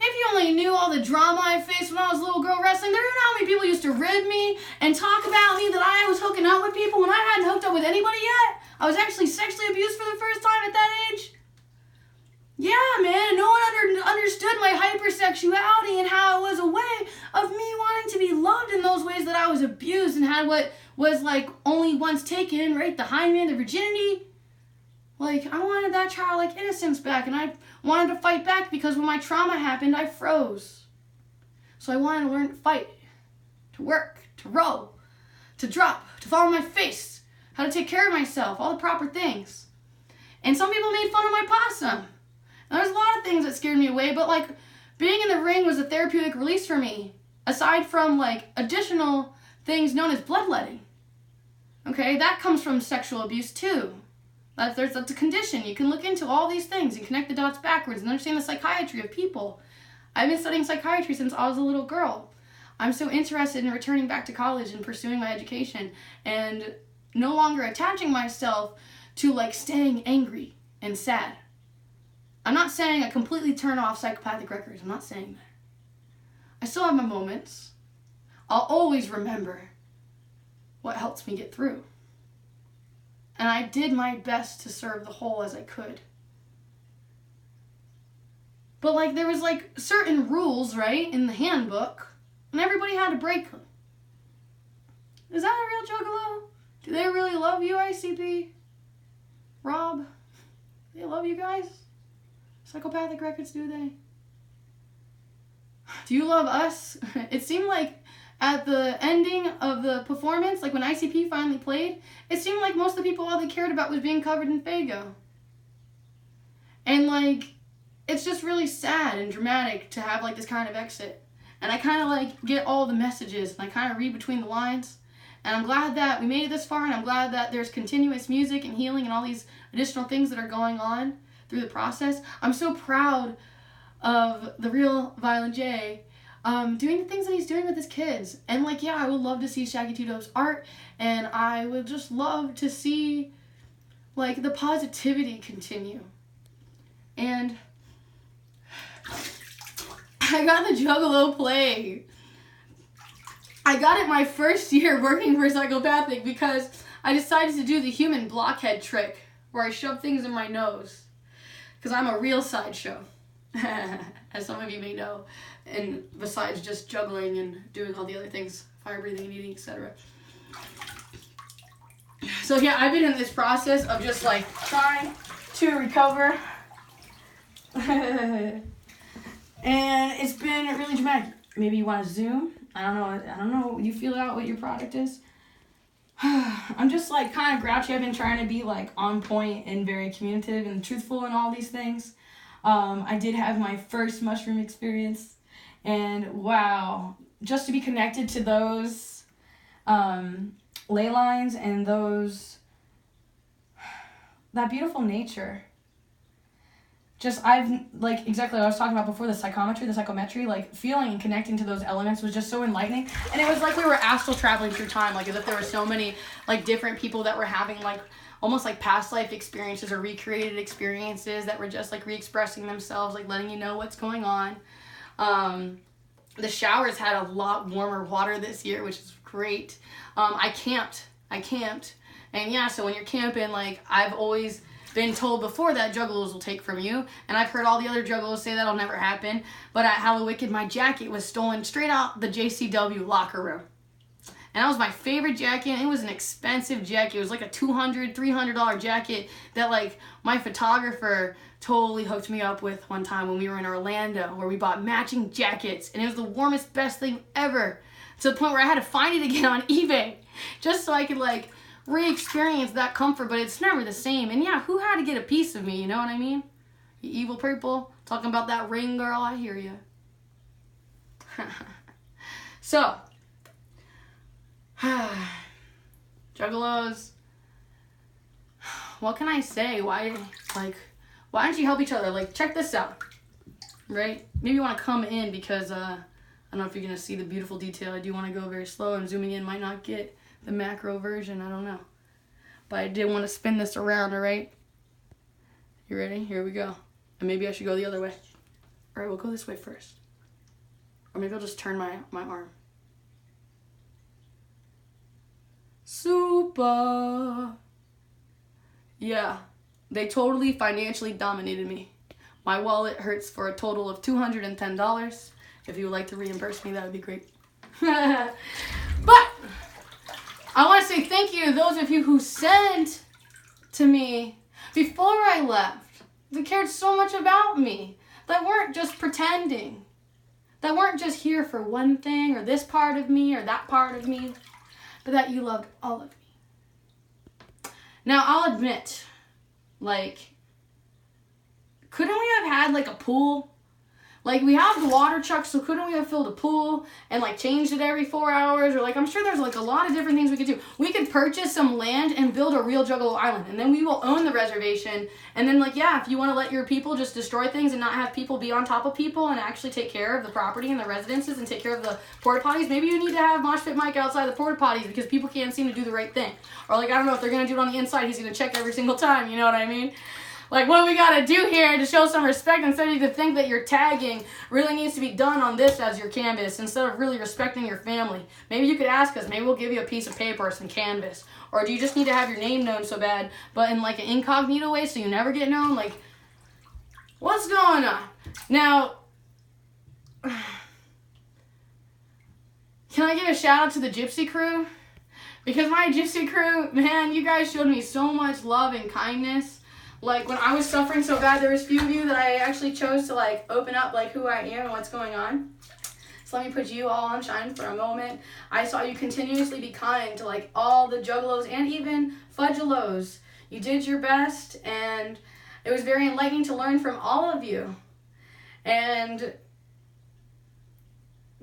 if you only knew all the drama I faced when I was a little girl wrestling, there you know how many people used to rib me and talk about me that I was hooking up with people when I hadn't hooked up with anybody yet. I was actually sexually abused for the first time at that age. Yeah, man, no one understood my hypersexuality and how it was a way of me wanting to be loved in those ways that I was abused and had what was like only once taken, right? The hymen, the virginity. Like, I wanted that childlike innocence back, and I wanted to fight back because when my trauma happened, I froze. So I wanted to learn to fight, to work, to row, to drop, to fall on my face, how to take care of myself, all the proper things. And some people made fun of my possum. And there's a lot of things that scared me away, but like being in the ring was a therapeutic release for me, aside from like additional things known as bloodletting. Okay, that comes from sexual abuse too. That's a condition. You can look into all these things and connect the dots backwards and understand the psychiatry of people. I've been studying psychiatry since I was a little girl. I'm so interested in returning back to college and pursuing my education and no longer attaching myself to like staying angry and sad. I'm not saying I completely turn off psychopathic records. I'm not saying that. I still have my moments. I'll always remember what helps me get through. And I did my best to serve the whole as I could. But like there was like certain rules, right, in the handbook, and everybody had to break them. Is that a real juggalo? Do they really love you, ICP? Rob? They love you guys? Psychopathic records, do they? Do you love us? It seemed like at the ending of the performance, like when ICP finally played, it seemed like most of the people, all they cared about was being covered in Faygo. And like, it's just really sad and dramatic to have like this kind of exit. And I kind of like get all the messages and I kind of read between the lines. And I'm glad that we made it this far, and I'm glad that there's continuous music and healing and all these additional things that are going on through the process. I'm so proud of the real Violent J doing the things that he's doing with his kids. And like, yeah, I would love to see Shaggy Two Dope's art, and I would just love to see like the positivity continue. And I got the Juggalo plague. I got it my first year working for Psychopathic because I decided to do the human blockhead trick where I shove things in my nose. Because I'm a real sideshow, as some of you may know. And besides just juggling and doing all the other things, fire breathing and eating, etc. So yeah, I've been in this process of just like trying to recover. And it's been really dramatic. Maybe you want to zoom. I don't know. You feel out what your product is. I'm just like kind of grouchy. I've been trying to be like on point and very communicative and truthful and all these things. I did have my first mushroom experience, and wow, just to be connected to those ley lines and that beautiful nature. Just, I've, like, exactly what I was talking about before, the psychometry, like, feeling and connecting to those elements was just so enlightening. And it was like we were astral traveling through time, like, as if there were so many, like, different people that were having, like, almost, like, past life experiences or recreated experiences that were just, like, re-expressing themselves, like, letting you know what's going on. The showers had a lot warmer water this year, which is great. I camped. And, yeah, so when you're camping, like, I've always been told before that juggalos will take from you, and I've heard all the other juggalos say that'll never happen, but at Hallowicked, my jacket was stolen straight out the JCW locker room. And that was my favorite jacket, and it was an expensive jacket. It was like a $200, $300 jacket that, like, my photographer totally hooked me up with one time when we were in Orlando, where we bought matching jackets, and it was the warmest, best thing ever to the point where I had to find it again on eBay just so I could like re-experience that comfort, but it's never the same. And yeah, who had to get a piece of me, you know what I mean? You evil people talking about that ring, girl, I hear you. So, juggalos, what can I say? Why don't you help each other? Like, check this out, right? Maybe you want to come in because, I don't know if you're going to see the beautiful detail. I do want to go very slow, and zooming in might not get the macro version. I don't know. But I did want to spin this around, all right? You ready? Here we go. And maybe I should go the other way. All right, we'll go this way first. Or maybe I'll just turn my arm. Super. Yeah, they totally financially dominated me. My wallet hurts for a total of $210. If you would like to reimburse me, that would be great. But I want to say thank you to those of you who sent to me before I left, that cared so much about me, that weren't just pretending, that weren't just here for one thing or this part of me or that part of me, but that you loved all of me. Now, I'll admit, like, couldn't we have had, like, a pool? Like, we have the water truck, so couldn't we have filled a pool and, like, changed it every 4 hours? Or, like, I'm sure there's, like, a lot of different things we could do. We could purchase some land and build a real Juggalo Island, and then we will own the reservation. And then, like, yeah, if you want to let your people just destroy things and not have people be on top of people and actually take care of the property and the residences and take care of the porta potties, maybe you need to have Mosh Pit Mike outside the porta potties because people can't seem to do the right thing. Or, like, I don't know if they're going to do it on the inside. He's going to check every single time, you know what I mean? Like, what we gotta do here to show some respect, instead of you to think that your tagging really needs to be done on this as your canvas, instead of really respecting your family. Maybe you could ask us, maybe we'll give you a piece of paper or some canvas. Or do you just need to have your name known so bad, but in like an incognito way so you never get known? Like, what's going on? Now, can I give a shout out to the Gypsy crew? Because my Gypsy crew, man, you guys showed me so much love and kindness. Like, when I was suffering so bad, there was a few of you that I actually chose to, like, open up, like, who I am and what's going on. So let me put you all on shine for a moment. I saw you continuously be kind to, like, all the Juggalos and even Fudgalos. You did your best, and it was very enlightening to learn from all of you. And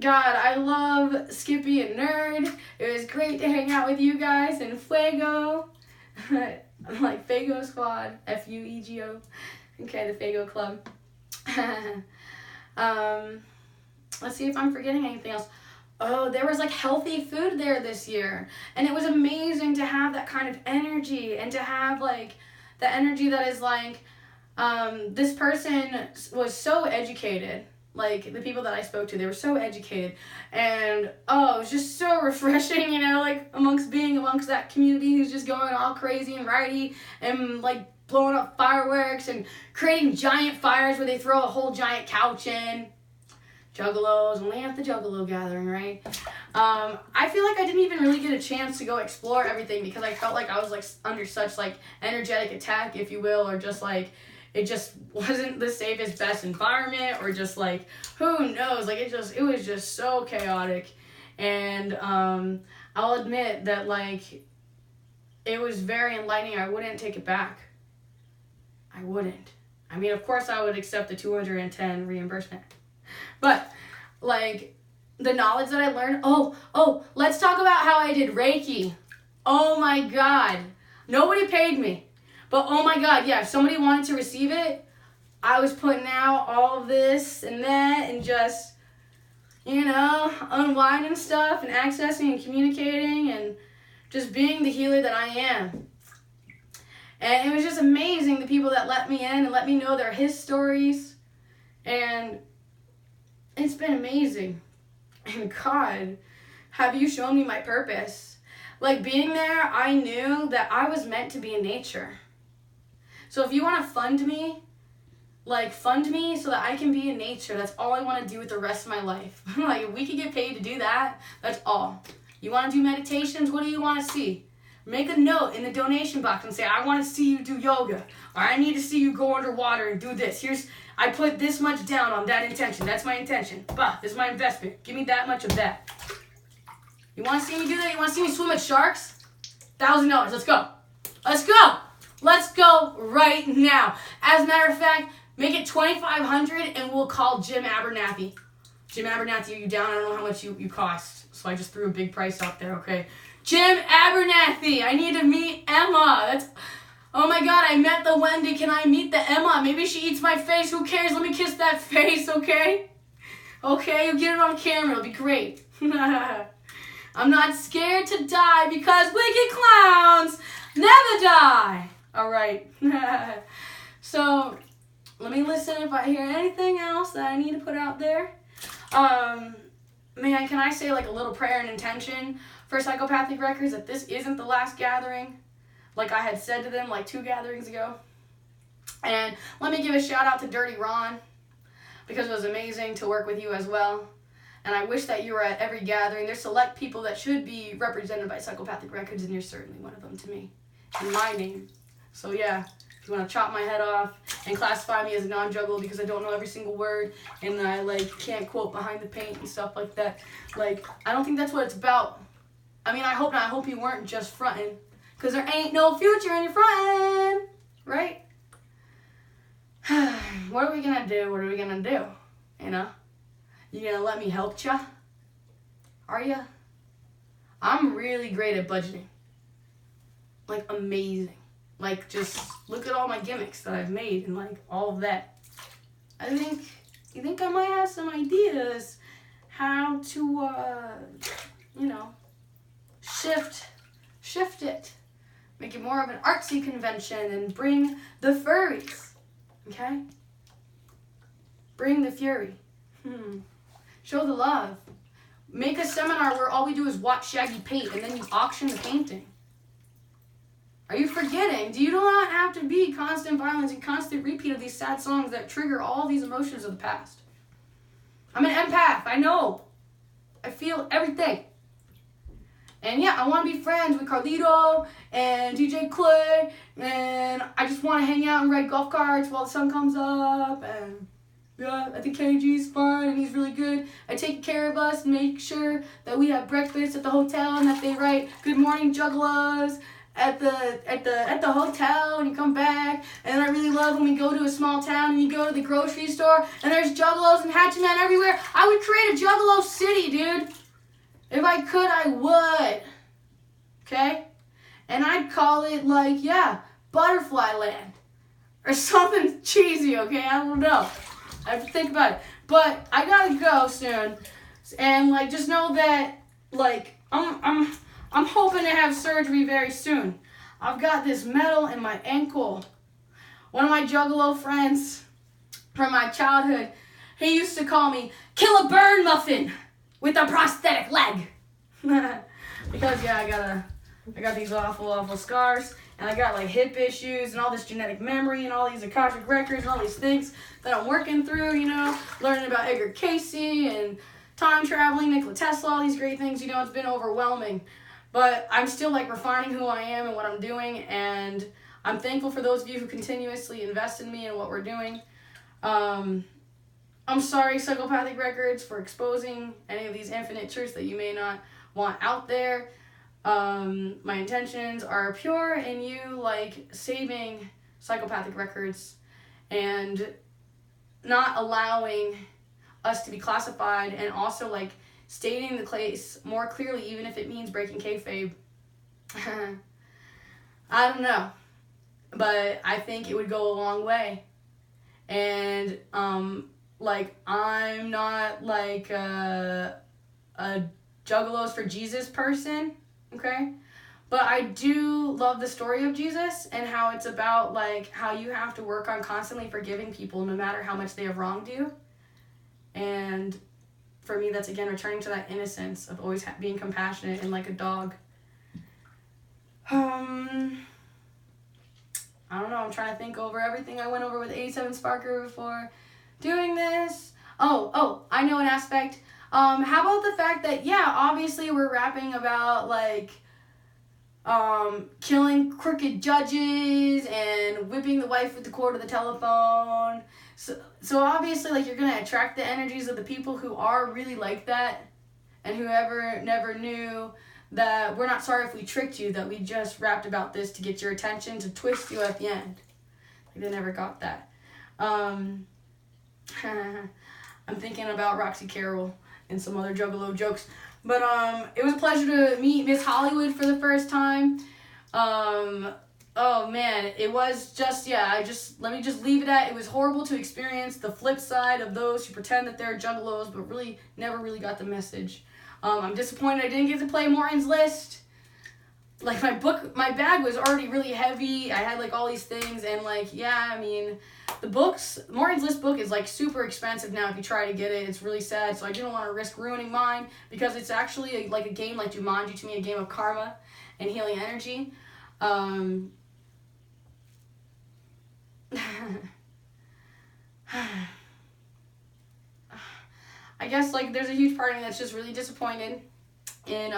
God, I love Skippy and Nerd. It was great to hang out with you guys and Fuego. Like Fago Squad, Fuego. Okay, the Fago Club. Let's see if I'm forgetting anything else. Oh, there was like healthy food there this year. And it was amazing to have that kind of energy and to have like the energy that is like, this person was so educated. Like, the people that I spoke to, they were so educated. And, oh, it was just so refreshing, you know, like, being amongst that community who's just going all crazy and righty and, like, blowing up fireworks and creating giant fires where they throw a whole giant couch in. Juggalos, only at the Juggalo gathering, right? I feel like I didn't even really get a chance to go explore everything because I felt like I was, like, under such, like, energetic attack, if you will, or just, like, it just wasn't the safest, best environment, or just like, who knows? Like, it was just so chaotic. And I'll admit that, like, it was very enlightening. I wouldn't take it back. I wouldn't. I mean, of course I would accept the 210 reimbursement. But, like, the knowledge that I learned, let's talk about how I did Reiki. Oh my God. Nobody paid me. But, oh my God, yeah, if somebody wanted to receive it, I was putting out all of this and that and just, you know, unwinding stuff and accessing and communicating and just being the healer that I am. And it was just amazing, the people that let me in and let me know their his stories. And it's been amazing. And God, have you shown me my purpose? Like, being there, I knew that I was meant to be in nature. So if you want to fund me so that I can be in nature. That's all I want to do with the rest of my life. Like, if we could get paid to do that, that's all. You want to do meditations? What do you want to see? Make a note in the donation box and say, I want to see you do yoga. Or I need to see you go underwater and do this. I put this much down on that intention. That's my intention. This is my investment. Give me that much of that. You want to see me do that? You want to see me swim with sharks? $1,000. Let's go. Let's go. Let's go right now. As a matter of fact, make it $2,500 and we'll call Jim Abernathy. Jim Abernathy, are you down? I don't know how much you cost, so I just threw a big price out there, okay? Jim Abernathy, I need to meet Emma. Oh my God, I met the Wendy. Can I meet the Emma? Maybe she eats my face. Who cares? Let me kiss that face, okay? Okay, you'll get it on camera. It'll be great. I'm not scared to die because wicked clowns never die. All right. So let me listen if I hear anything else that I need to put out there. Man, can I say like a little prayer and intention for Psychopathic Records that this isn't the last gathering, like I had said to them like 2 gatherings ago. And let me give a shout out to Dirty Ron, because it was amazing to work with you as well. And I wish that you were at every gathering. There's select people that should be represented by Psychopathic Records, and you're certainly one of them to me, in my name. So yeah, if you want to chop my head off and classify me as a non-juggalo because I don't know every single word and I like can't quote behind the paint and stuff like that, like I don't think that's what it's about. I mean, I hope not. I hope you weren't just fronting, because there ain't no future in your fronting, right? What are we gonna do? What are we gonna do? You know? You gonna let me help ya? Are ya? I'm really great at budgeting. Like, amazing. Like, just look at all my gimmicks that I've made and, like, all of that. You think I might have some ideas how to, you know, shift it. Make it more of an artsy convention and bring the furries, okay? Bring the fury. Show the love. Make a seminar where all we do is watch Shaggy paint and then you auction the painting. Are you forgetting? Do you not have to be constant violence and constant repeat of these sad songs that trigger all these emotions of the past? I'm an empath. I know. I feel everything. And yeah, I want to be friends with Carlito and DJ Clay, and I just want to hang out and ride golf carts while the sun comes up, and yeah, I think KG's fun and he's really good at taking care of us and make sure that we have breakfast at the hotel and that they write "Good Morning Juggalos" at the hotel and you come back. And I really love when we go to a small town and you go to the grocery store and there's juggalos and hatchet men everywhere. I would create a juggalo city, dude. If I could, I would. Okay? And I'd call it like, yeah, Butterfly Land. Or something cheesy, okay? I don't know. I have to think about it. But I gotta go soon. And like just know that like I'm hoping to have surgery very soon. I've got this metal in my ankle. One of my juggalo friends from my childhood, he used to call me Kill a Bird Muffin with a prosthetic leg. Because yeah, I got these awful scars, and I got like hip issues and all this genetic memory and all these Akashic records and all these things that I'm working through, you know, learning about Edgar Casey and time traveling, Nikola Tesla, all these great things, you know. It's been overwhelming, but I'm still like refining who I am and what I'm doing, and I'm thankful for those of you who continuously invest in me and what we're doing. I'm sorry, Psychopathic Records, for exposing any of these infinite truths that you may not want out there. My intentions are pure in you, like, saving Psychopathic Records and not allowing us to be classified, and also, like, stating the case more clearly, even if it means breaking kayfabe. I don't know, but I think it would go a long way. And, like, I'm not, like, a Juggalos for Jesus person, okay? But I do love the story of Jesus and how it's about, like, how you have to work on constantly forgiving people no matter how much they have wronged you. And for me, that's, again, returning to that innocence of always being compassionate and like a dog. I don't know, I'm trying to think over everything I went over with 87 Sparker before doing this. Oh, I know an aspect. How about the fact that, yeah, obviously we're rapping about, like, killing crooked judges and whipping the wife with the cord of the telephone. So obviously, like, you're going to attract the energies of the people who are really like that. And whoever never knew that we're not sorry if we tricked you, that we just rapped about this to get your attention, to twist you at the end. Like, they never got that. I'm thinking about Roxy Carroll and some other Juggalo jokes. But it was a pleasure to meet Miss Hollywood for the first time. Oh man, it was just, let me just leave it at, it was horrible to experience the flip side of those who pretend that they're Juggalos, but really never really got the message. I'm disappointed I didn't get to play Morton's List. Like, my bag was already really heavy. I had like all these things, and like, yeah, I mean, Morton's List book is like super expensive now if you try to get it. It's really sad, so I didn't want to risk ruining mine, because it's actually like a game like Jumanji to me, a game of karma and healing energy. I guess like there's a huge part of me that's just really disappointed in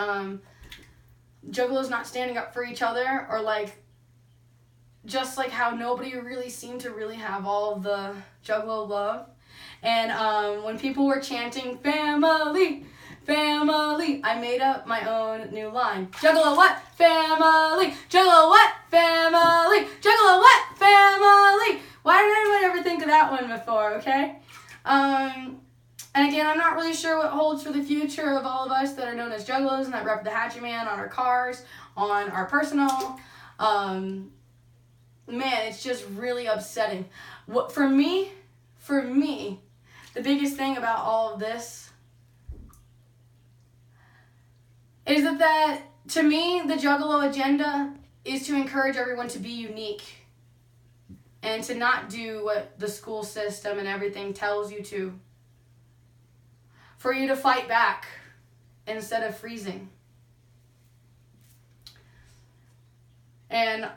Juggalos not standing up for each other, or like just like how nobody really seemed to really have all of the Juggalo love. And when people were chanting family, family, I made up my own new line. Juggalo what? Family. Juggalo what? Family. Juggalo what? Family. Why did anyone ever think of that one before, okay? And again, I'm not really sure what holds for the future of all of us that are known as Juggalos and that rep the Hatchet Man on our cars, on our personal. Man, it's just really upsetting. For me, the biggest thing about all of this is that to me, the Juggalo agenda is to encourage everyone to be unique and to not do what the school system and everything tells you to. For you to fight back instead of freezing. And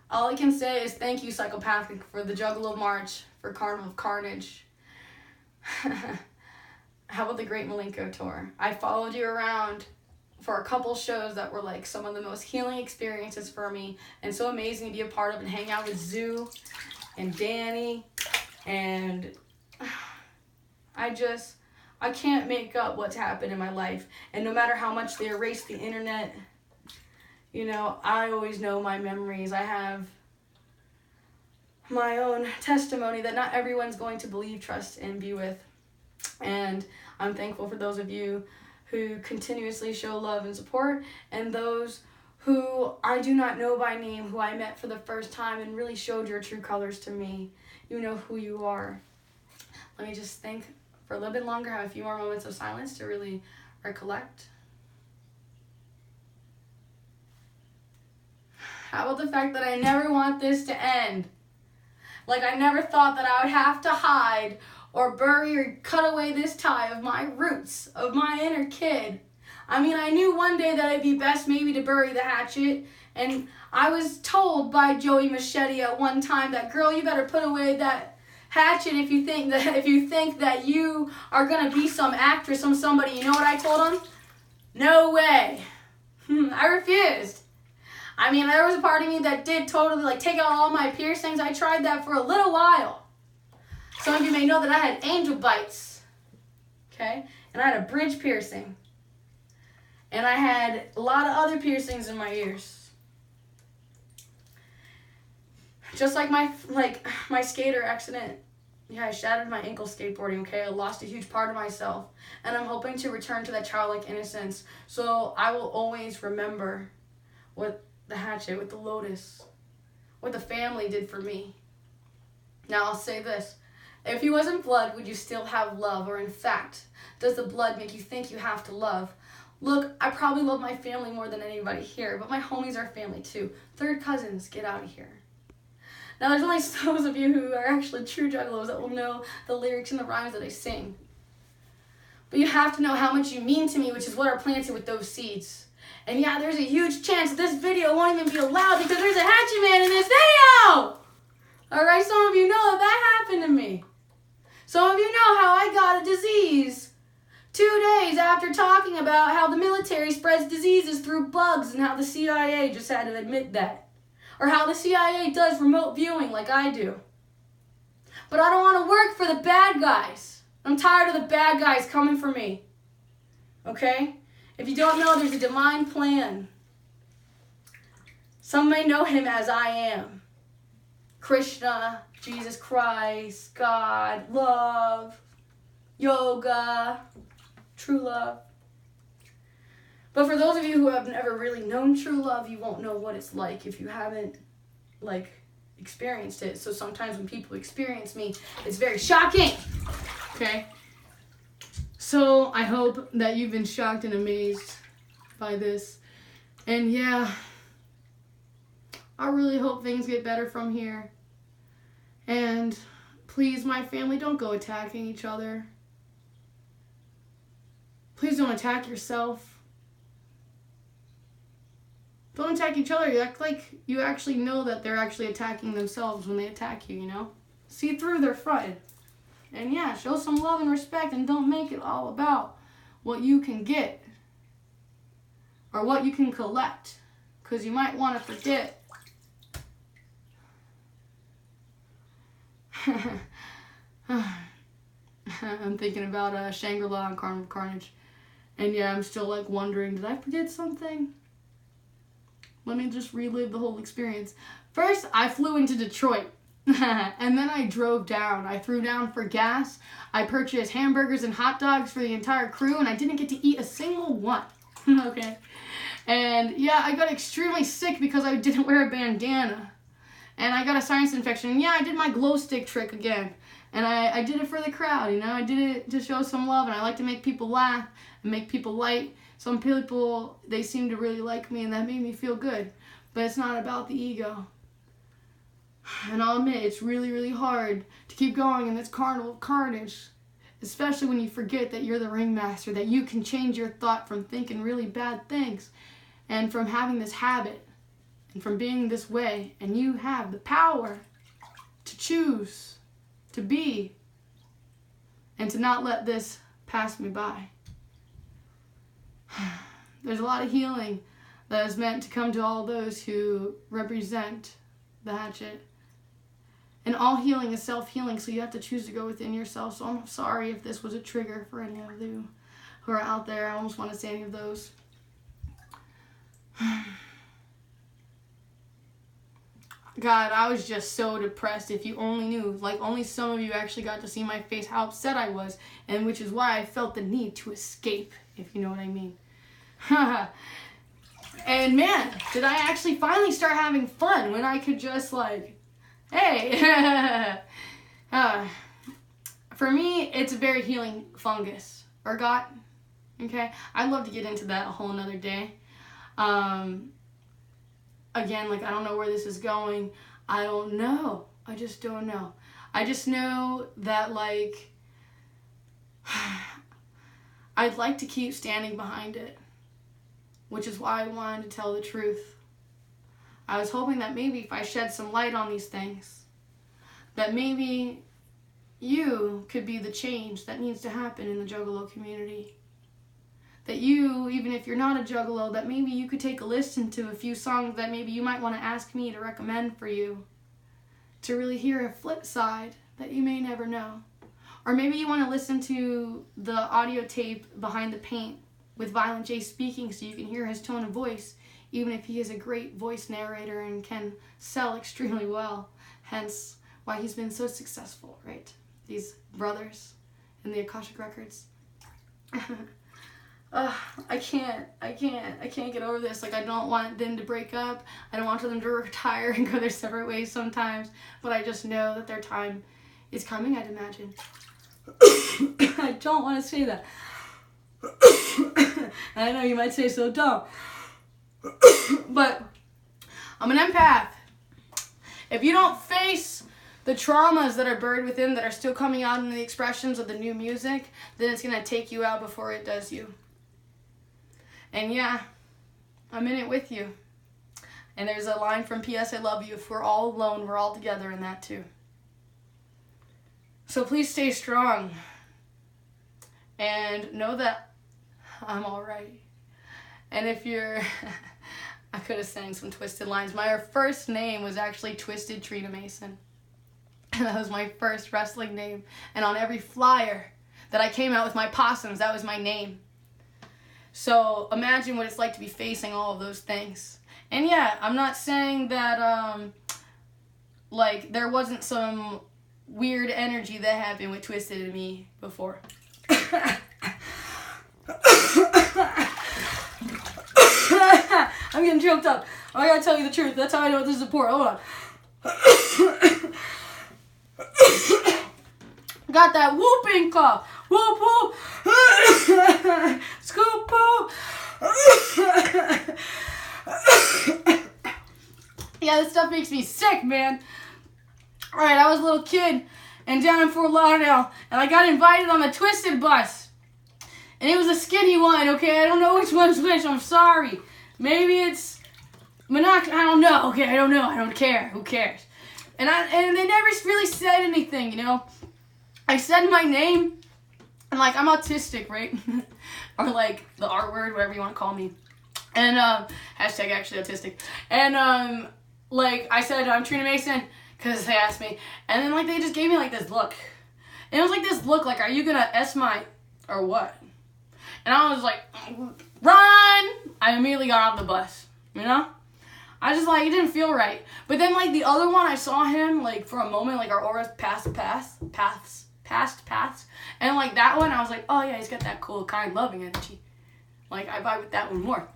all I can say is thank you, Psychopathic, for the Juggalo March, for Carnival of Carnage. How about the Great Malenko Tour? I followed you around for a couple shows that were like some of the most healing experiences for me, and so amazing to be a part of and hang out with Zoo and Danny. And I can't make up what's happened in my life. And no matter how much they erase the internet, you know, I always know my memories. I have my own testimony that not everyone's going to believe, trust, and be with. And I'm thankful for those of you who continuously show love and support, and those who I do not know by name, who I met for the first time and really showed your true colors to me. You know who you are. Let me just think for a little bit longer, have a few more moments of silence to really recollect. How about the fact that I never want this to end? Like, I never thought that I would have to hide or bury or cut away this tie of my roots, of my inner kid. I mean, I knew one day that it'd be best maybe to bury the hatchet, and I was told by Joey Machete at one time that, girl, you better put away that hatchet if you think that you are gonna be some actress, somebody. You know what I told him? No way. I refused. I mean, there was a part of me that did totally like take out all my piercings. I tried that for a little while. Some of you may know that I had angel bites, okay? And I had a bridge piercing. And I had a lot of other piercings in my ears. Just like my skater accident. Yeah, I shattered my ankle skateboarding, okay? I lost a huge part of myself. And I'm hoping to return to that childlike innocence. So I will always remember what the hatchet, what the lotus, what the family did for me. Now I'll say this. If you wasn't blood, would you still have love? Or in fact, does the blood make you think you have to love? Look, I probably love my family more than anybody here, but my homies are family too. Third cousins, get out of here. Now there's only those of you who are actually true juggalos that will know the lyrics and the rhymes that I sing. But you have to know how much you mean to me, which is what are planted with those seeds. And yeah, there's a huge chance that this video won't even be allowed because there's a hatchet man in this video! Alright, some of you know that happened to me. Some of you know how I got a disease 2 days after talking about how the military spreads diseases through bugs and how the CIA just had to admit that. Or how the CIA does remote viewing like I do. But I don't want to work for the bad guys. I'm tired of the bad guys coming for me. Okay? If you don't know, there's a divine plan. Some may know him as I am. Krishna, Jesus Christ, God, love, yoga, true love. But for those of you who have never really known true love, you won't know what it's like if you haven't, experienced it. So sometimes when people experience me, it's very shocking. Okay? So I hope that you've been shocked and amazed by this. And yeah, I really hope things get better from here. And please, my family, don't go attacking each other. Please don't attack yourself. Don't attack each other. You act like you actually know that they're actually attacking themselves when they attack you, you know? See through their front. And yeah, show some love and respect, and don't make it all about what you can get or what you can collect, because you might want to forget. I'm thinking about Shangri-La and Carnival Carnage. And yeah, I'm still wondering, did I forget something? Let me just relive the whole experience. First, I flew into Detroit. And then I drove down. I threw down for gas. I purchased hamburgers and hot dogs for the entire crew, and I didn't get to eat a single one. Okay? And yeah, I got extremely sick because I didn't wear a bandana. And I got a sinus infection. And yeah, I did my glow stick trick again. And I did it for the crowd, you know? I did it to show some love, and I like to make people laugh and make people light. Some people, they seem to really like me, and that made me feel good. But it's not about the ego. And I'll admit, it's really, really hard to keep going in this carnival of carnage. Especially when you forget that you're the ringmaster, that you can change your thought from thinking really bad things, and from having this habit, and from being this way. And you have the power to choose, to be, and to not let this pass me by. There's a lot of healing that is meant to come to all those who represent the hatchet. And all healing is self-healing, so you have to choose to go within yourself. So I'm sorry if this was a trigger for any of you who are out there. I almost want to say any of those. God, I was just so depressed. If you only knew, only some of you actually got to see my face, how upset I was, and which is why I felt the need to escape, if you know what I mean. And man, did I actually finally start having fun when I could just hey. For me, it's a very healing fungus, ergot. Okay, I'd love to get into that a whole nother day. Again, I don't know where this is going. I don't know. I just don't know. I just know that, I'd like to keep standing behind it, which is why I wanted to tell the truth. I was hoping that maybe if I shed some light on these things, that maybe you could be the change that needs to happen in the Juggalo community. That you, even if you're not a Juggalo, that maybe you could take a listen to a few songs that maybe you might want to ask me to recommend for you, to really hear a flip side that you may never know. Or maybe you want to listen to the audio tape Behind the Paint with Violent J speaking, so you can hear his tone of voice, even if he is a great voice narrator and can sell extremely well. Hence why he's been so successful, right? These brothers in the Akashic Records. I can't get over this. I don't want them to break up. I don't want them to retire and go their separate ways sometimes. But I just know that their time is coming, I'd imagine. I don't want to say that. I know you might say so dumb. But I'm an empath. If you don't face the traumas that are buried within, that are still coming out in the expressions of the new music, then it's going to take you out before it does you. And yeah, I'm in it with you. And there's a line from P.S. I Love You. If we're all alone, we're all together in that too. So please stay strong. And know that I'm alright. And if you're... I could have sang some twisted lines. My first name was actually Twisted Trina Mason. That was my first wrestling name. And on every flyer that I came out with my possums. That was my name. So imagine what it's like to be facing all of those things. And yeah, I'm not saying that, like, there wasn't some weird energy that happened with Twisted and me before. I'm getting choked up. I gotta tell you the truth. That's how I know this is important. Hold on. Got that whooping cough. Whoop whoop. Scoop poop. Yeah, this stuff makes me sick, man. Alright, I was a little kid and down in Fort Lauderdale, and I got invited on the Twisted bus. And it was a skinny one, okay? I don't know which one's which. I'm sorry. Maybe it's I don't know. Okay, I don't know. I don't care. Who cares? And they never really said anything, you know? I said my name, and like, I'm autistic, right? Or like the R word, whatever you want to call me. And hashtag actually autistic. And like I said, I'm Trina Mason, because they asked me. And then like they just gave me like this look. And it was like this look like, are you gonna S my or what? And I was like, run! I immediately got off the bus, you know? I just like, it didn't feel right. But then like the other one, I saw him like for a moment, like our auras passed paths. And like that one, I was like, oh yeah, he's got that cool, kind, loving energy. Like I vibe with that one more.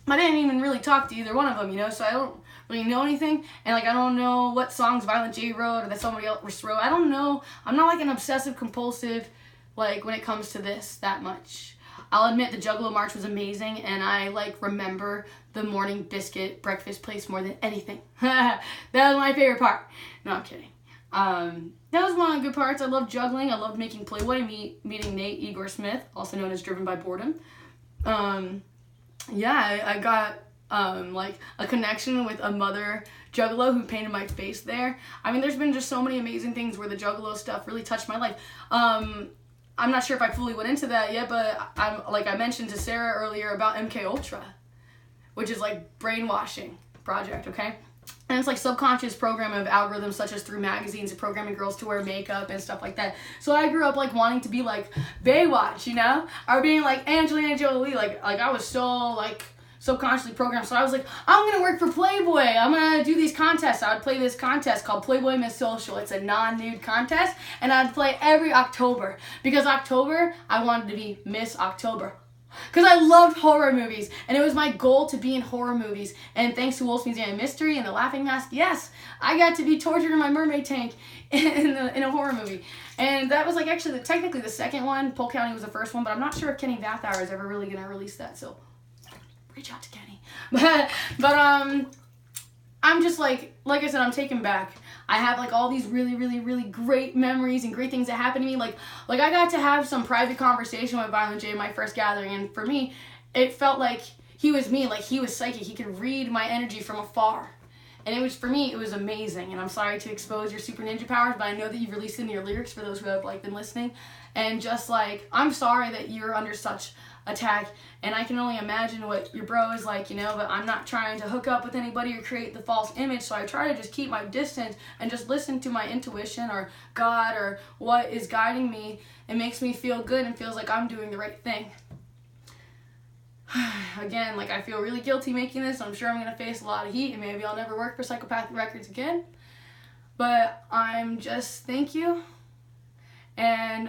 I didn't even really talk to either one of them, you know, so I don't really know anything. And like, I don't know what songs Violent J wrote or that somebody else wrote. I don't know. I'm not like an obsessive compulsive, like when it comes to this that much. I'll admit the Juggalo March was amazing, and I like remember the morning biscuit breakfast place more than anything. That was my favorite part. No, I'm kidding. That was one of the good parts. I loved juggling. I loved making Playboy, meeting Nate Igor Smith, also known as Driven by Boredom. Yeah, I got like a connection with a mother juggalo who painted my face there. I mean, there's been just so many amazing things where the juggalo stuff really touched my life. I'm not sure if I fully went into that yet, but like I mentioned to Sarah earlier about MK Ultra, which is like brainwashing project, okay? And it's like subconscious programming of algorithms such as through magazines and programming girls to wear makeup and stuff like that. So I grew up like wanting to be like Baywatch, you know? Or being like Angelina Jolie. Like I was so like subconsciously programmed. So I was like, I'm gonna work for Playboy. I'm gonna do these contests. I would play this contest called Playboy Miss Social. It's a non-nude contest, and I'd play every October. Because October, I wanted to be Miss October. Because I loved horror movies, and it was my goal to be in horror movies. And thanks to Wolf's Museum of Mystery and The Laughing Mask, yes, I got to be tortured in my mermaid tank in a horror movie. And that was like actually technically the second one. Polk County was the first one, but I'm not sure if Kenny Bathauer is ever really gonna release that. So reach out to Kenny. But I'm just like I said, I'm taken back. I have like all these really, really, really great memories and great things that happened to me. Like I got to have some private conversation with Violent J in my first gathering, and for me, it felt like he was me, like he was psychic. He could read my energy from afar. And it was, for me, it was amazing. And I'm sorry to expose your super ninja powers, but I know that you've released it in your lyrics for those who have like been listening. And just like, I'm sorry that you're under such attack, and I can only imagine what your bro is like, you know, but I'm not trying to hook up with anybody or create the false image, so I try to just keep my distance and just listen to my intuition or God or what is guiding me. It makes me feel good and feels like I'm doing the right thing. Again, like I feel really guilty making this. I'm sure I'm going to face a lot of heat, and maybe I'll never work for Psychopathic Records again, but I'm just, thank you. And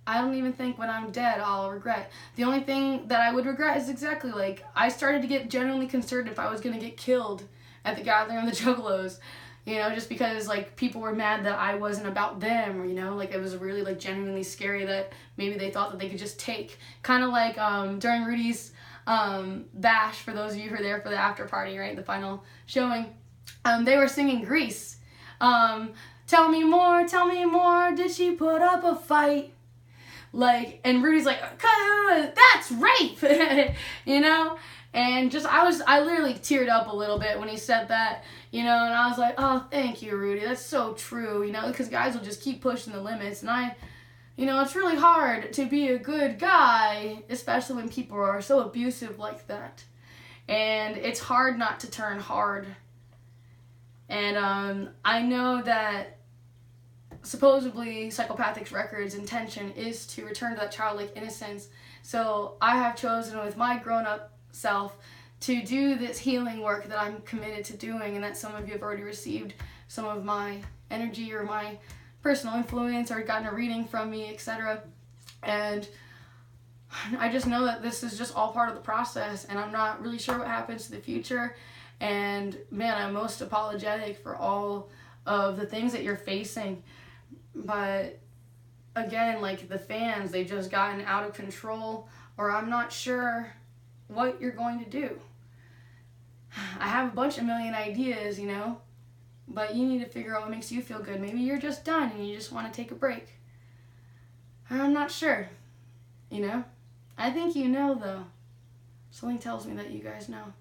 I don't even think when I'm dead I'll regret. The only thing that I would regret is exactly like, I started to get genuinely concerned if I was going to get killed at the gathering of the Juggalos, you know, just because like people were mad that I wasn't about them, or, you know, like it was really like genuinely scary that maybe they thought that they could just take, kind of like during Rudy's bash, for those of you who were there for the after party, right, the final showing, they were singing Grease. Tell me more, did she put up a fight? Like, and Rudy's like, that's rape, you know? And just, I literally teared up a little bit when he said that, you know, and I was like, oh, thank you, Rudy, that's so true, you know, because guys will just keep pushing the limits, and you know, it's really hard to be a good guy, especially when people are so abusive like that, and it's hard not to turn hard, and I know that supposedly Psychopathic Records' intention is to return to that childlike innocence. So I have chosen with my grown-up self to do this healing work that I'm committed to doing, and that some of you have already received some of my energy or my personal influence or gotten a reading from me, etc. And I just know that this is just all part of the process, and I'm not really sure what happens to the future. And man, I'm most apologetic for all of the things that you're facing. But again, like the fans, they've just gotten out of control, or I'm not sure what you're going to do. I have a million ideas, you know, but you need to figure out what makes you feel good. Maybe you're just done and you just want to take a break. I'm not sure, you know. I think you know, though. Something tells me that you guys know.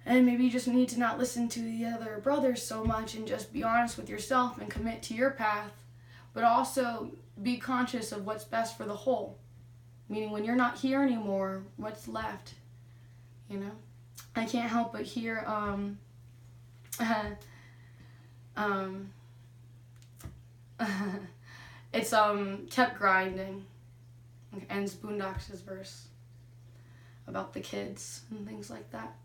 And maybe you just need to not listen to the other brothers so much and just be honest with yourself and commit to your path, but also be conscious of what's best for the whole. Meaning when you're not here anymore, what's left, you know? I can't help but hear, it's, kept grinding. It ends Boondocks' verse about the kids and things like that.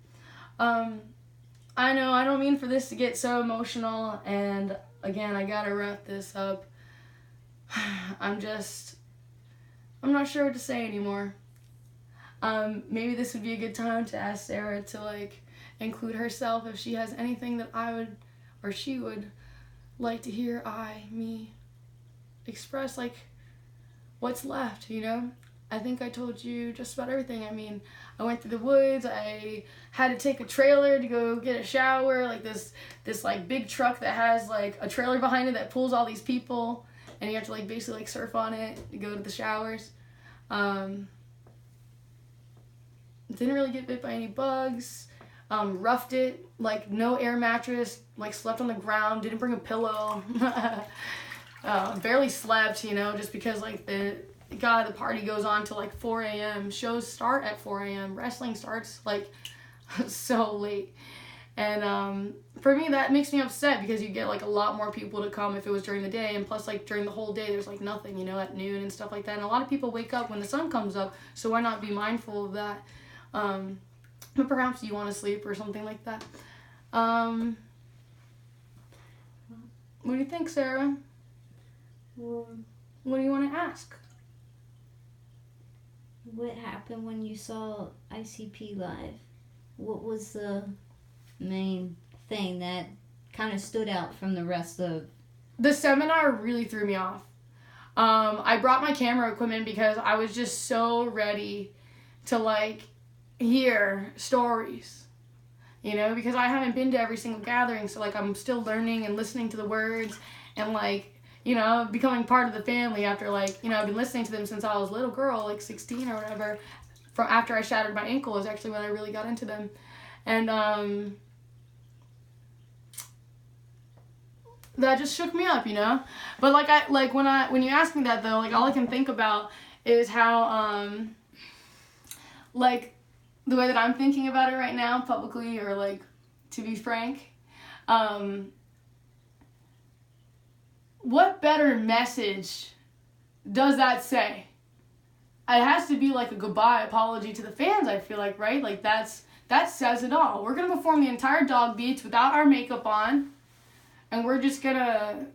I know I don't mean for this to get so emotional, and again, I gotta wrap this up. I'm not sure what to say anymore. Maybe this would be a good time to ask Sarah to like include herself if she has anything that I would or she would like to hear me express, like what's left, you know? I think I told you just about everything. I mean, I went through the woods, I had to take a trailer to go get a shower, like this like big truck that has like a trailer behind it that pulls all these people, and you have to like basically like surf on it to go to the showers. Didn't really get bit by any bugs. Roughed it, like no air mattress, like slept on the ground, didn't bring a pillow. Barely slept, you know, just because like the party goes on till like 4 a.m. Shows start at 4 a.m. Wrestling starts like so late. And for me, that makes me upset because you get like a lot more people to come if it was during the day. And plus, like during the whole day, there's like nothing, you know, at noon and stuff like that. And a lot of people wake up when the sun comes up. So why not be mindful of that? But perhaps you want to sleep or something like that. What do you think, Sarah? Well, what do you want to ask? what happened when you saw ICP live? What was the main thing that kind of stood out from the rest of... The seminar really threw me off. I brought my camera equipment because I was just so ready to like hear stories, you know, because I haven't been to every single gathering, so like I'm still learning and listening to the words and like, you know, becoming part of the family after like, you know, I've been listening to them since I was a little girl, like 16 or whatever. From after I shattered my ankle is actually when I really got into them. And that just shook me up, you know. But like when you ask me that though, like all I can think about is how like the way that I'm thinking about it right now publicly, or like to be frank, what better message does that say? It has to be like a goodbye apology to the fans, I feel like, right? Like that says it all. We're gonna perform the entire dog beats without our makeup on, and we're just gonna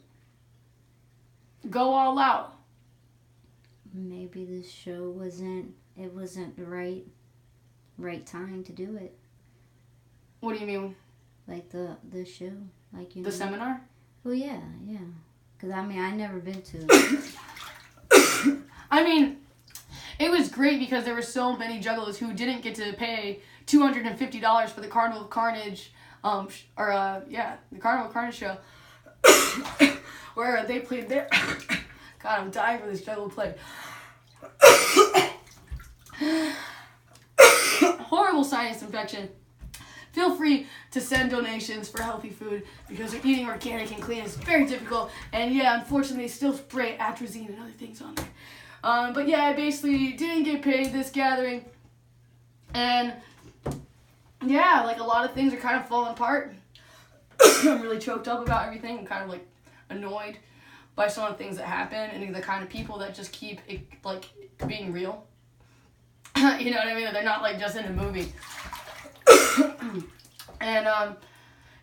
go all out. Maybe this show wasn't the right time to do it. What do you mean? Like the show, like, you know. The seminar? Well, yeah. Because I mean, I never been to it. I mean, it was great because there were so many juggalos who didn't get to pay $250 for the Carnival of Carnage, the Carnival of Carnage show, where they played their. God, I'm dying for this juggalo play. Horrible sinus infection. Feel free to send donations for healthy food because eating organic and clean is very difficult. And yeah, unfortunately, they still spray atrazine and other things on there. But yeah, I basically didn't get paid this gathering. And yeah, like a lot of things are kind of falling apart. I'm really choked up about everything. I'm kind of like annoyed by some of the things that happen and the kind of people that just keep like being real. You know what I mean? They're not like just in a movie. And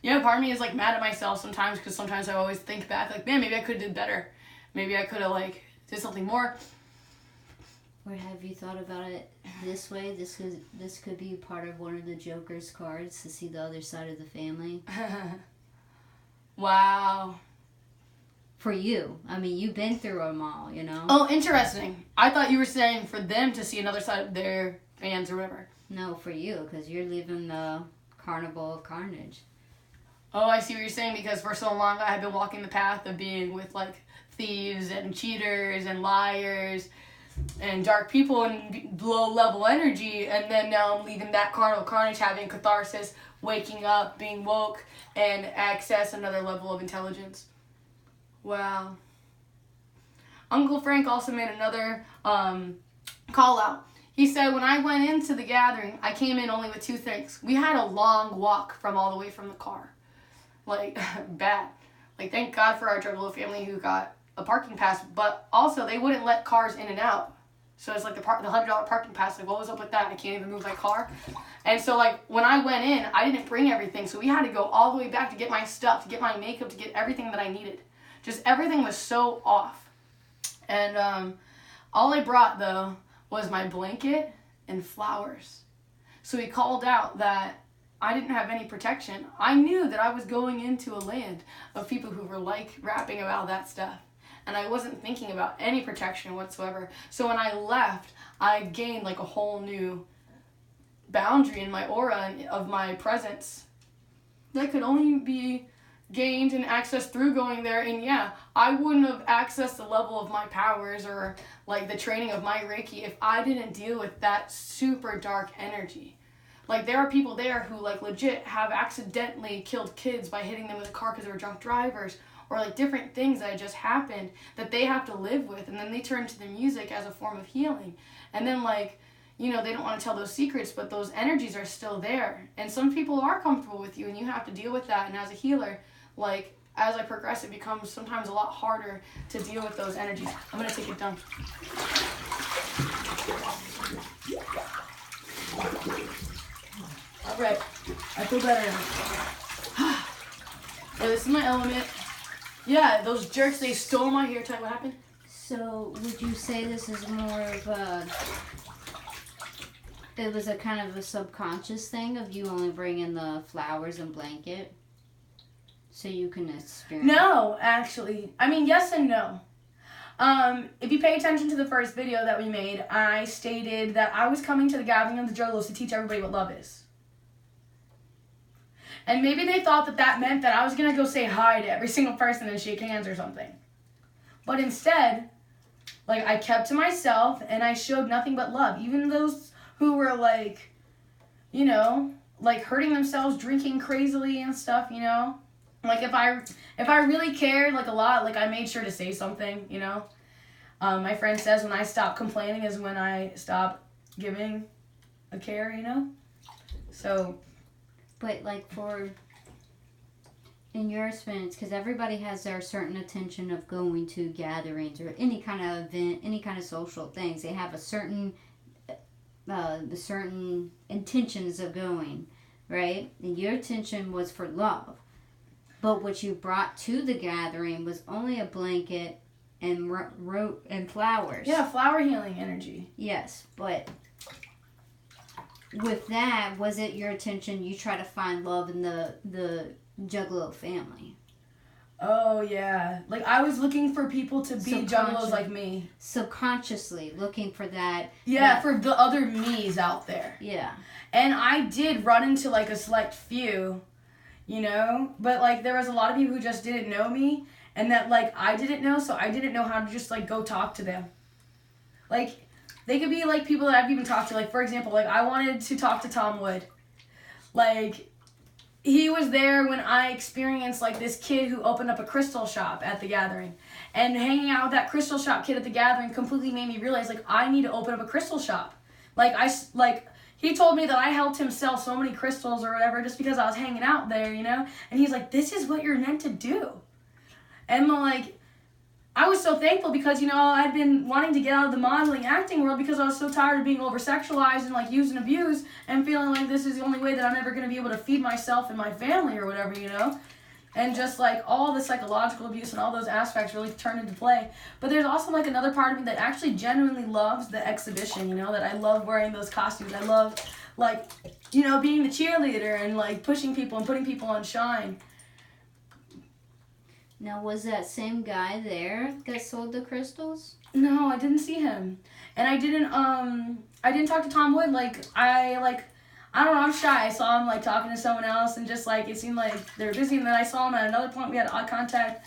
yeah, part of me is like mad at myself sometimes because sometimes I always think back like, man, maybe I could have did better. Maybe I could have like did something more. Or have you thought about it this way? This could be part of one of the Joker's cards to see the other side of the family. Wow. For you. I mean, you've been through them all, you know? Oh, interesting. I thought you were saying for them to see another side of their fans or whatever. No, for you, because you're living the carnival of carnage. Oh, I see what you're saying, because for so long I have been walking the path of being with, like, thieves and cheaters and liars and dark people and low-level energy, and then now I'm leaving that carnival of carnage, having catharsis, waking up, being woke, and access another level of intelligence. Wow. Uncle Frank also made another call out. He said, when I went into the gathering, I came in only with two things. We had a long walk from all the way from the car. Like, bad. Like, thank God for our Juggalo family who got a parking pass, but also they wouldn't let cars in and out. So it's like the $100 parking pass. Like, what was up with that? I can't even move my car. And so, like, when I went in, I didn't bring everything. So we had to go all the way back to get my stuff, to get my makeup, to get everything that I needed. Just everything was so off. And all I brought, though, was my blanket and flowers. So he called out that I didn't have any protection. I knew that I was going into a land of people who were like rapping about that stuff. And I wasn't thinking about any protection whatsoever. So when I left, I gained like a whole new boundary in my aura of my presence that could only be gained and accessed through going there. And yeah, I wouldn't have accessed the level of my powers or like the training of my Reiki if I didn't deal with that super dark energy. Like, there are people there who like legit have accidentally killed kids by hitting them with a car because they were drunk drivers, or like different things that just happened that they have to live with, and then they turn to the music as a form of healing. And then, like, you know, they don't want to tell those secrets, but those energies are still there. And some people are comfortable with you, and you have to deal with that. And as a healer, like, as I progress, it becomes sometimes a lot harder to deal with those energies. I'm going to take it down. All right. I feel better now. Yeah, this is my element. Yeah, those jerks, they stole my hair tie. What happened? So, would you say this is more of a... It was a kind of a subconscious thing of you only bringing the flowers and blanket so you can experience? No, actually. I mean, yes and no. If you pay attention to the first video that we made, I stated that I was coming to the gathering of the Juggalos to teach everybody what love is. And maybe they thought that that meant that I was going to go say hi to every single person and shake hands or something. But instead, like, I kept to myself and I showed nothing but love. Even those who were, like, you know, like hurting themselves, drinking crazily and stuff, you know. Like, if I really cared, like, a lot, like, I made sure to say something, you know. My friend says when I stop complaining is when I stop giving a care, you know. So... But, like, in your experience, because everybody has their certain intention of going to gatherings or any kind of event, any kind of social things. They have a certain, the certain intentions of going, right? And your intention was for love. But what you brought to the gathering was only a blanket and and flowers. Yeah, flower healing energy. Yes, but... With that, was it your intention you try to find love in the Juggalo family? Oh, yeah. Like, I was looking for people to be Juggalos like me. Subconsciously looking for that. Yeah, for the other me's out there. Yeah. And I did run into, like, a select few, you know? But, like, there was a lot of people who just didn't know me. And that, like, I didn't know, so I didn't know how to just, like, go talk to them. Like... They could be, like, people that I've even talked to. Like, for example, like, I wanted to talk to Tom Wood. Like, he was there when I experienced, like, this kid who opened up a crystal shop at the gathering. And hanging out with that crystal shop kid at the gathering completely made me realize, like, I need to open up a crystal shop. He told me that I helped him sell so many crystals or whatever just because I was hanging out there, you know? And he's like, this is what you're meant to do. And like, I was so thankful because, you know, I'd been wanting to get out of the modeling acting world because I was so tired of being over-sexualized and like used and abused and feeling like this is the only way that I'm ever going to be able to feed myself and my family or whatever, you know? And just like all the psychological abuse and all those aspects really turn into play. But there's also like another part of me that actually genuinely loves the exhibition, you know, that I love wearing those costumes. I love like, you know, being the cheerleader and like pushing people and putting people on shine. Now, was that same guy there that sold the crystals? No, I didn't see him. And I didn't talk to Tom Wood. I don't know, I'm shy. I saw him like talking to someone else and just like it seemed like they were busy, and then I saw him at another point. We had eye contact.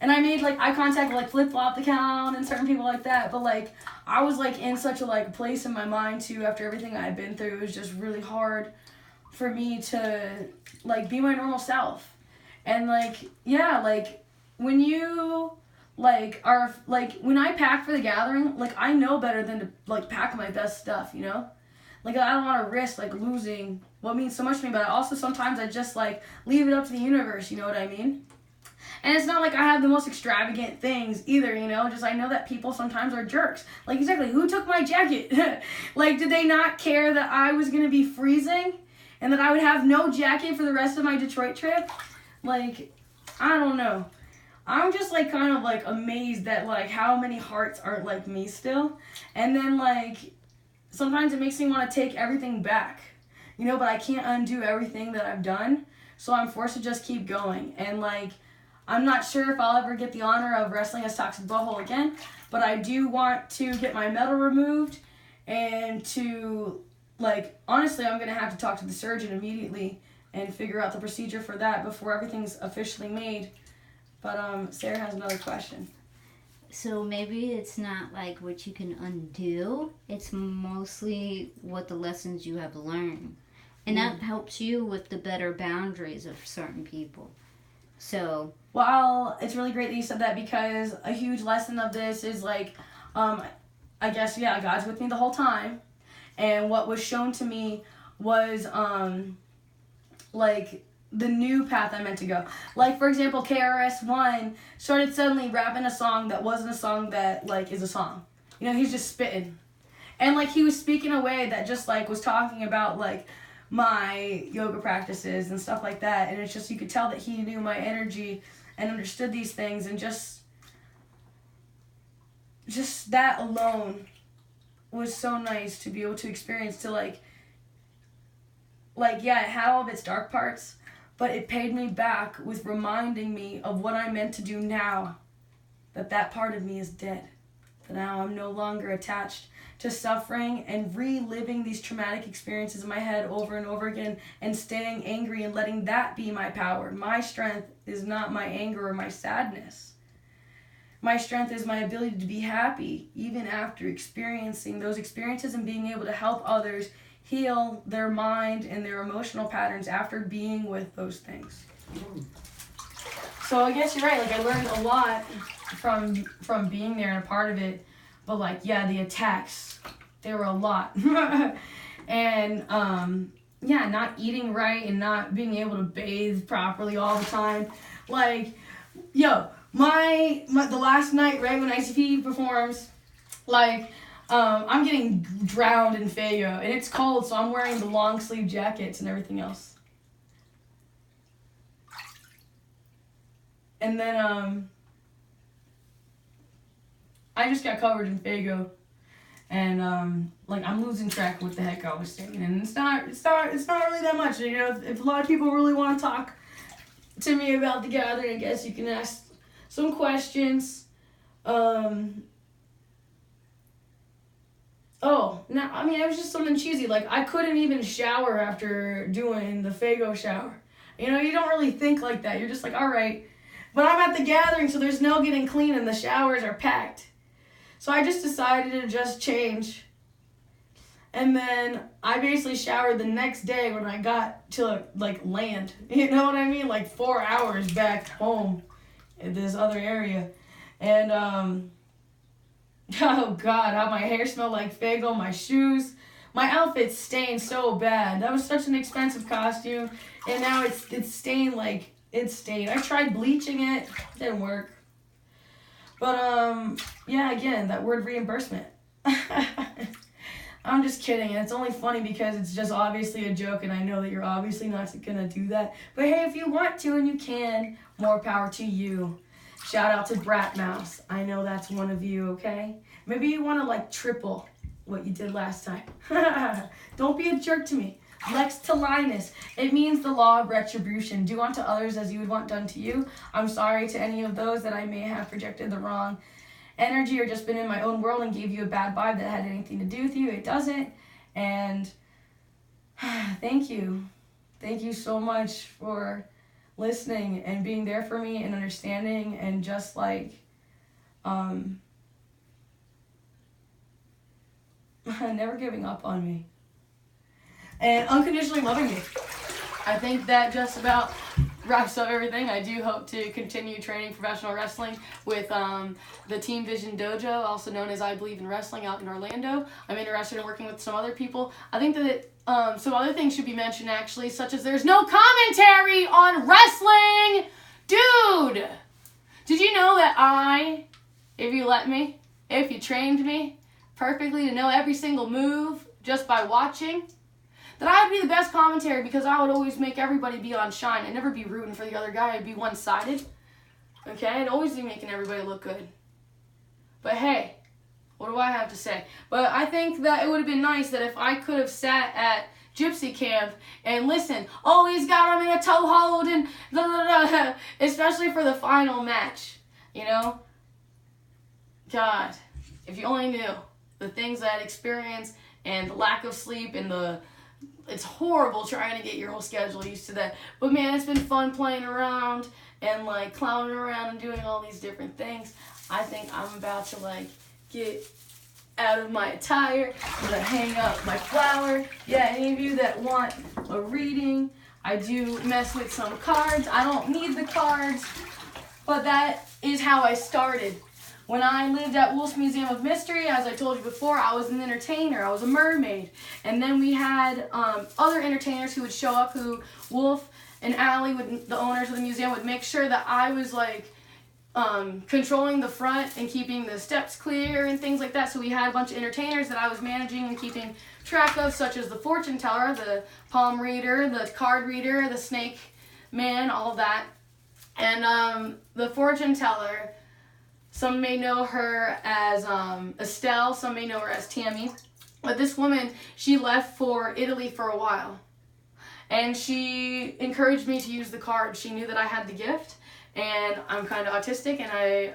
And I made like eye contact with like Flip Flop the Clown and certain people like that. But like I was like in such a like place in my mind too after everything I had been through. It was just really hard for me to like be my normal self. And like, yeah, like when you like are like when I pack for the gathering, like I know better than to like pack my best stuff, you know? Like I don't want to risk like losing what means so much to me, but also sometimes I just like leave it up to the universe, you know what I mean? And it's not like I have the most extravagant things either, you know? Just I know that people sometimes are jerks. Like exactly, who took my jacket? Like did they not care that I was going to be freezing and that I would have no jacket for the rest of my Detroit trip? Like I don't know. I'm just like kind of like amazed that like how many hearts aren't like me still. And then like sometimes it makes me want to take everything back, you know, but I can't undo everything that I've done. So I'm forced to just keep going. And like, I'm not sure if I'll ever get the honor of wrestling as Toxic Butthole again, but I do want to get my medal removed and to like, honestly, I'm going to have to talk to the surgeon immediately and figure out the procedure for that before everything's officially made. But Sarah has another question. So maybe it's not like what you can undo. It's mostly what the lessons you have learned. And that helps you with the better boundaries of certain people. So, well, it's really great that you said that because a huge lesson of this is like, I guess, yeah, God's with me the whole time. And what was shown to me was, like, the new path I meant to go. Like, for example, KRS-One started suddenly rapping a song that wasn't a song that, like, is a song. You know, he's just spitting. And, like, he was speaking a way that just, like, was talking about, like, my yoga practices and stuff like that. And it's just, you could tell that he knew my energy and understood these things. And just that alone was so nice to be able to experience, to, like, yeah, it had all of its dark parts, but it paid me back with reminding me of what I meant to do now, that part of me is dead. That now I'm no longer attached to suffering and reliving these traumatic experiences in my head over and over again and staying angry and letting that be my power. My strength is not my anger or my sadness. My strength is my ability to be happy even after experiencing those experiences and being able to help others heal their mind and their emotional patterns after being with those things. So I guess you're right. Like I learned a lot from being there and a part of it. But like, yeah, the attacks, they were a lot. And yeah, not eating right and not being able to bathe properly all the time. Like, yo, the last night, right, when ICP performs, like, I'm getting drowned in Fago, and it's cold, so I'm wearing the long sleeve jackets and everything else. And then, I just got covered in Fago, and, like, I'm losing track of what the heck I was saying, and it's not really that much, you know, if a lot of people really want to talk to me about the gathering, I guess you can ask some questions. Oh, no, I mean, it was just something cheesy. Like, I couldn't even shower after doing the Fago shower. You know, you don't really think like that. You're just like, all right. But I'm at the gathering, so there's no getting clean, and the showers are packed. So I just decided to just change. And then I basically showered the next day when I got to, like, land. You know what I mean? Like, 4 hours back home in this other area. And, oh God, how my hair smelled like Fago, my shoes. My outfit's stained so bad. That was such an expensive costume. And now it's stained like, it's stained. I tried bleaching it. Didn't work. But yeah, again, that word reimbursement. I'm just kidding, and it's only funny because it's just obviously a joke, and I know that you're obviously not gonna do that. But hey, if you want to and you can, more power to you. Shout out to Brat Mouse. I know that's one of you, okay? Maybe you want to like triple what you did last time. Don't be a jerk to me. Lex Linus. It means the law of retribution. Do unto others as you would want done to you. I'm sorry to any of those that I may have projected the wrong energy or just been in my own world and gave you a bad vibe that had anything to do with you. It doesn't. And thank you. Thank you so much for listening and being there for me and understanding and just like never giving up on me and unconditionally loving me. I think that just about wraps up everything. I do hope to continue training professional wrestling with the Team Vision Dojo, also known as I Believe in Wrestling, out in Orlando. I'm interested in working with some other people. I think that some other things should be mentioned, actually, such as there's no commentary on wrestling. Dude! Did you know that if you trained me perfectly to know every single move just by watching, that I would be the best commentary because I would always make everybody be on shine. I'd never be rooting for the other guy. I'd be one-sided. Okay? I'd always be making everybody look good. But hey, what do I have to say? But I think that it would have been nice that if I could have sat at Gypsy Camp and listened, oh, he's got him in a toe hold and blah, blah, blah, especially for the final match. You know? God, if you only knew the things I had experienced and the lack of sleep and it's horrible trying to get your whole schedule used to that. But man, it's been fun playing around and like clowning around and doing all these different things. I think I'm about to like get out of my attire. I'm gonna hang up my flower. Yeah, any of you that want a reading, I do mess with some cards. I don't need the cards, but that is how I started. When I lived at Wolf's Museum of Mystery, as I told you before, I was an entertainer. I was a mermaid. And then we had other entertainers who would show up who Wolf and Allie, the owners of the museum, would make sure that I was like controlling the front and keeping the steps clear and things like that. So we had a bunch of entertainers that I was managing and keeping track of, such as the fortune teller, the palm reader, the card reader, the snake man, all of that. And the fortune teller, some may know her as Estelle, some may know her as Tammy. But this woman, she left for Italy for a while. And she encouraged me to use the cards. She knew that I had the gift. And I'm kind of autistic, and I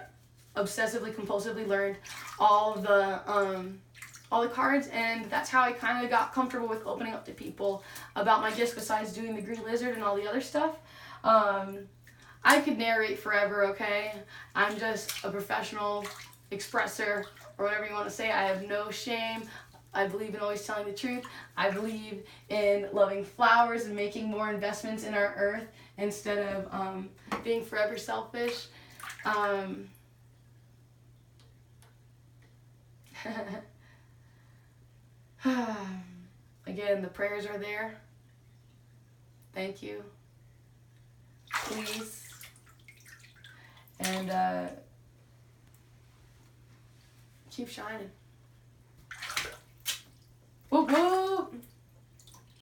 obsessively, compulsively learned all the cards. And that's how I kind of got comfortable with opening up to people about my gifts, besides doing the green lizard and all the other stuff. I could narrate forever, okay? I'm just a professional expresser, or whatever you want to say. I have no shame. I believe in always telling the truth. I believe in loving flowers and making more investments in our earth instead of being forever selfish. Again, the prayers are there. Thank you. Please. And keep shining. Whoop whoop.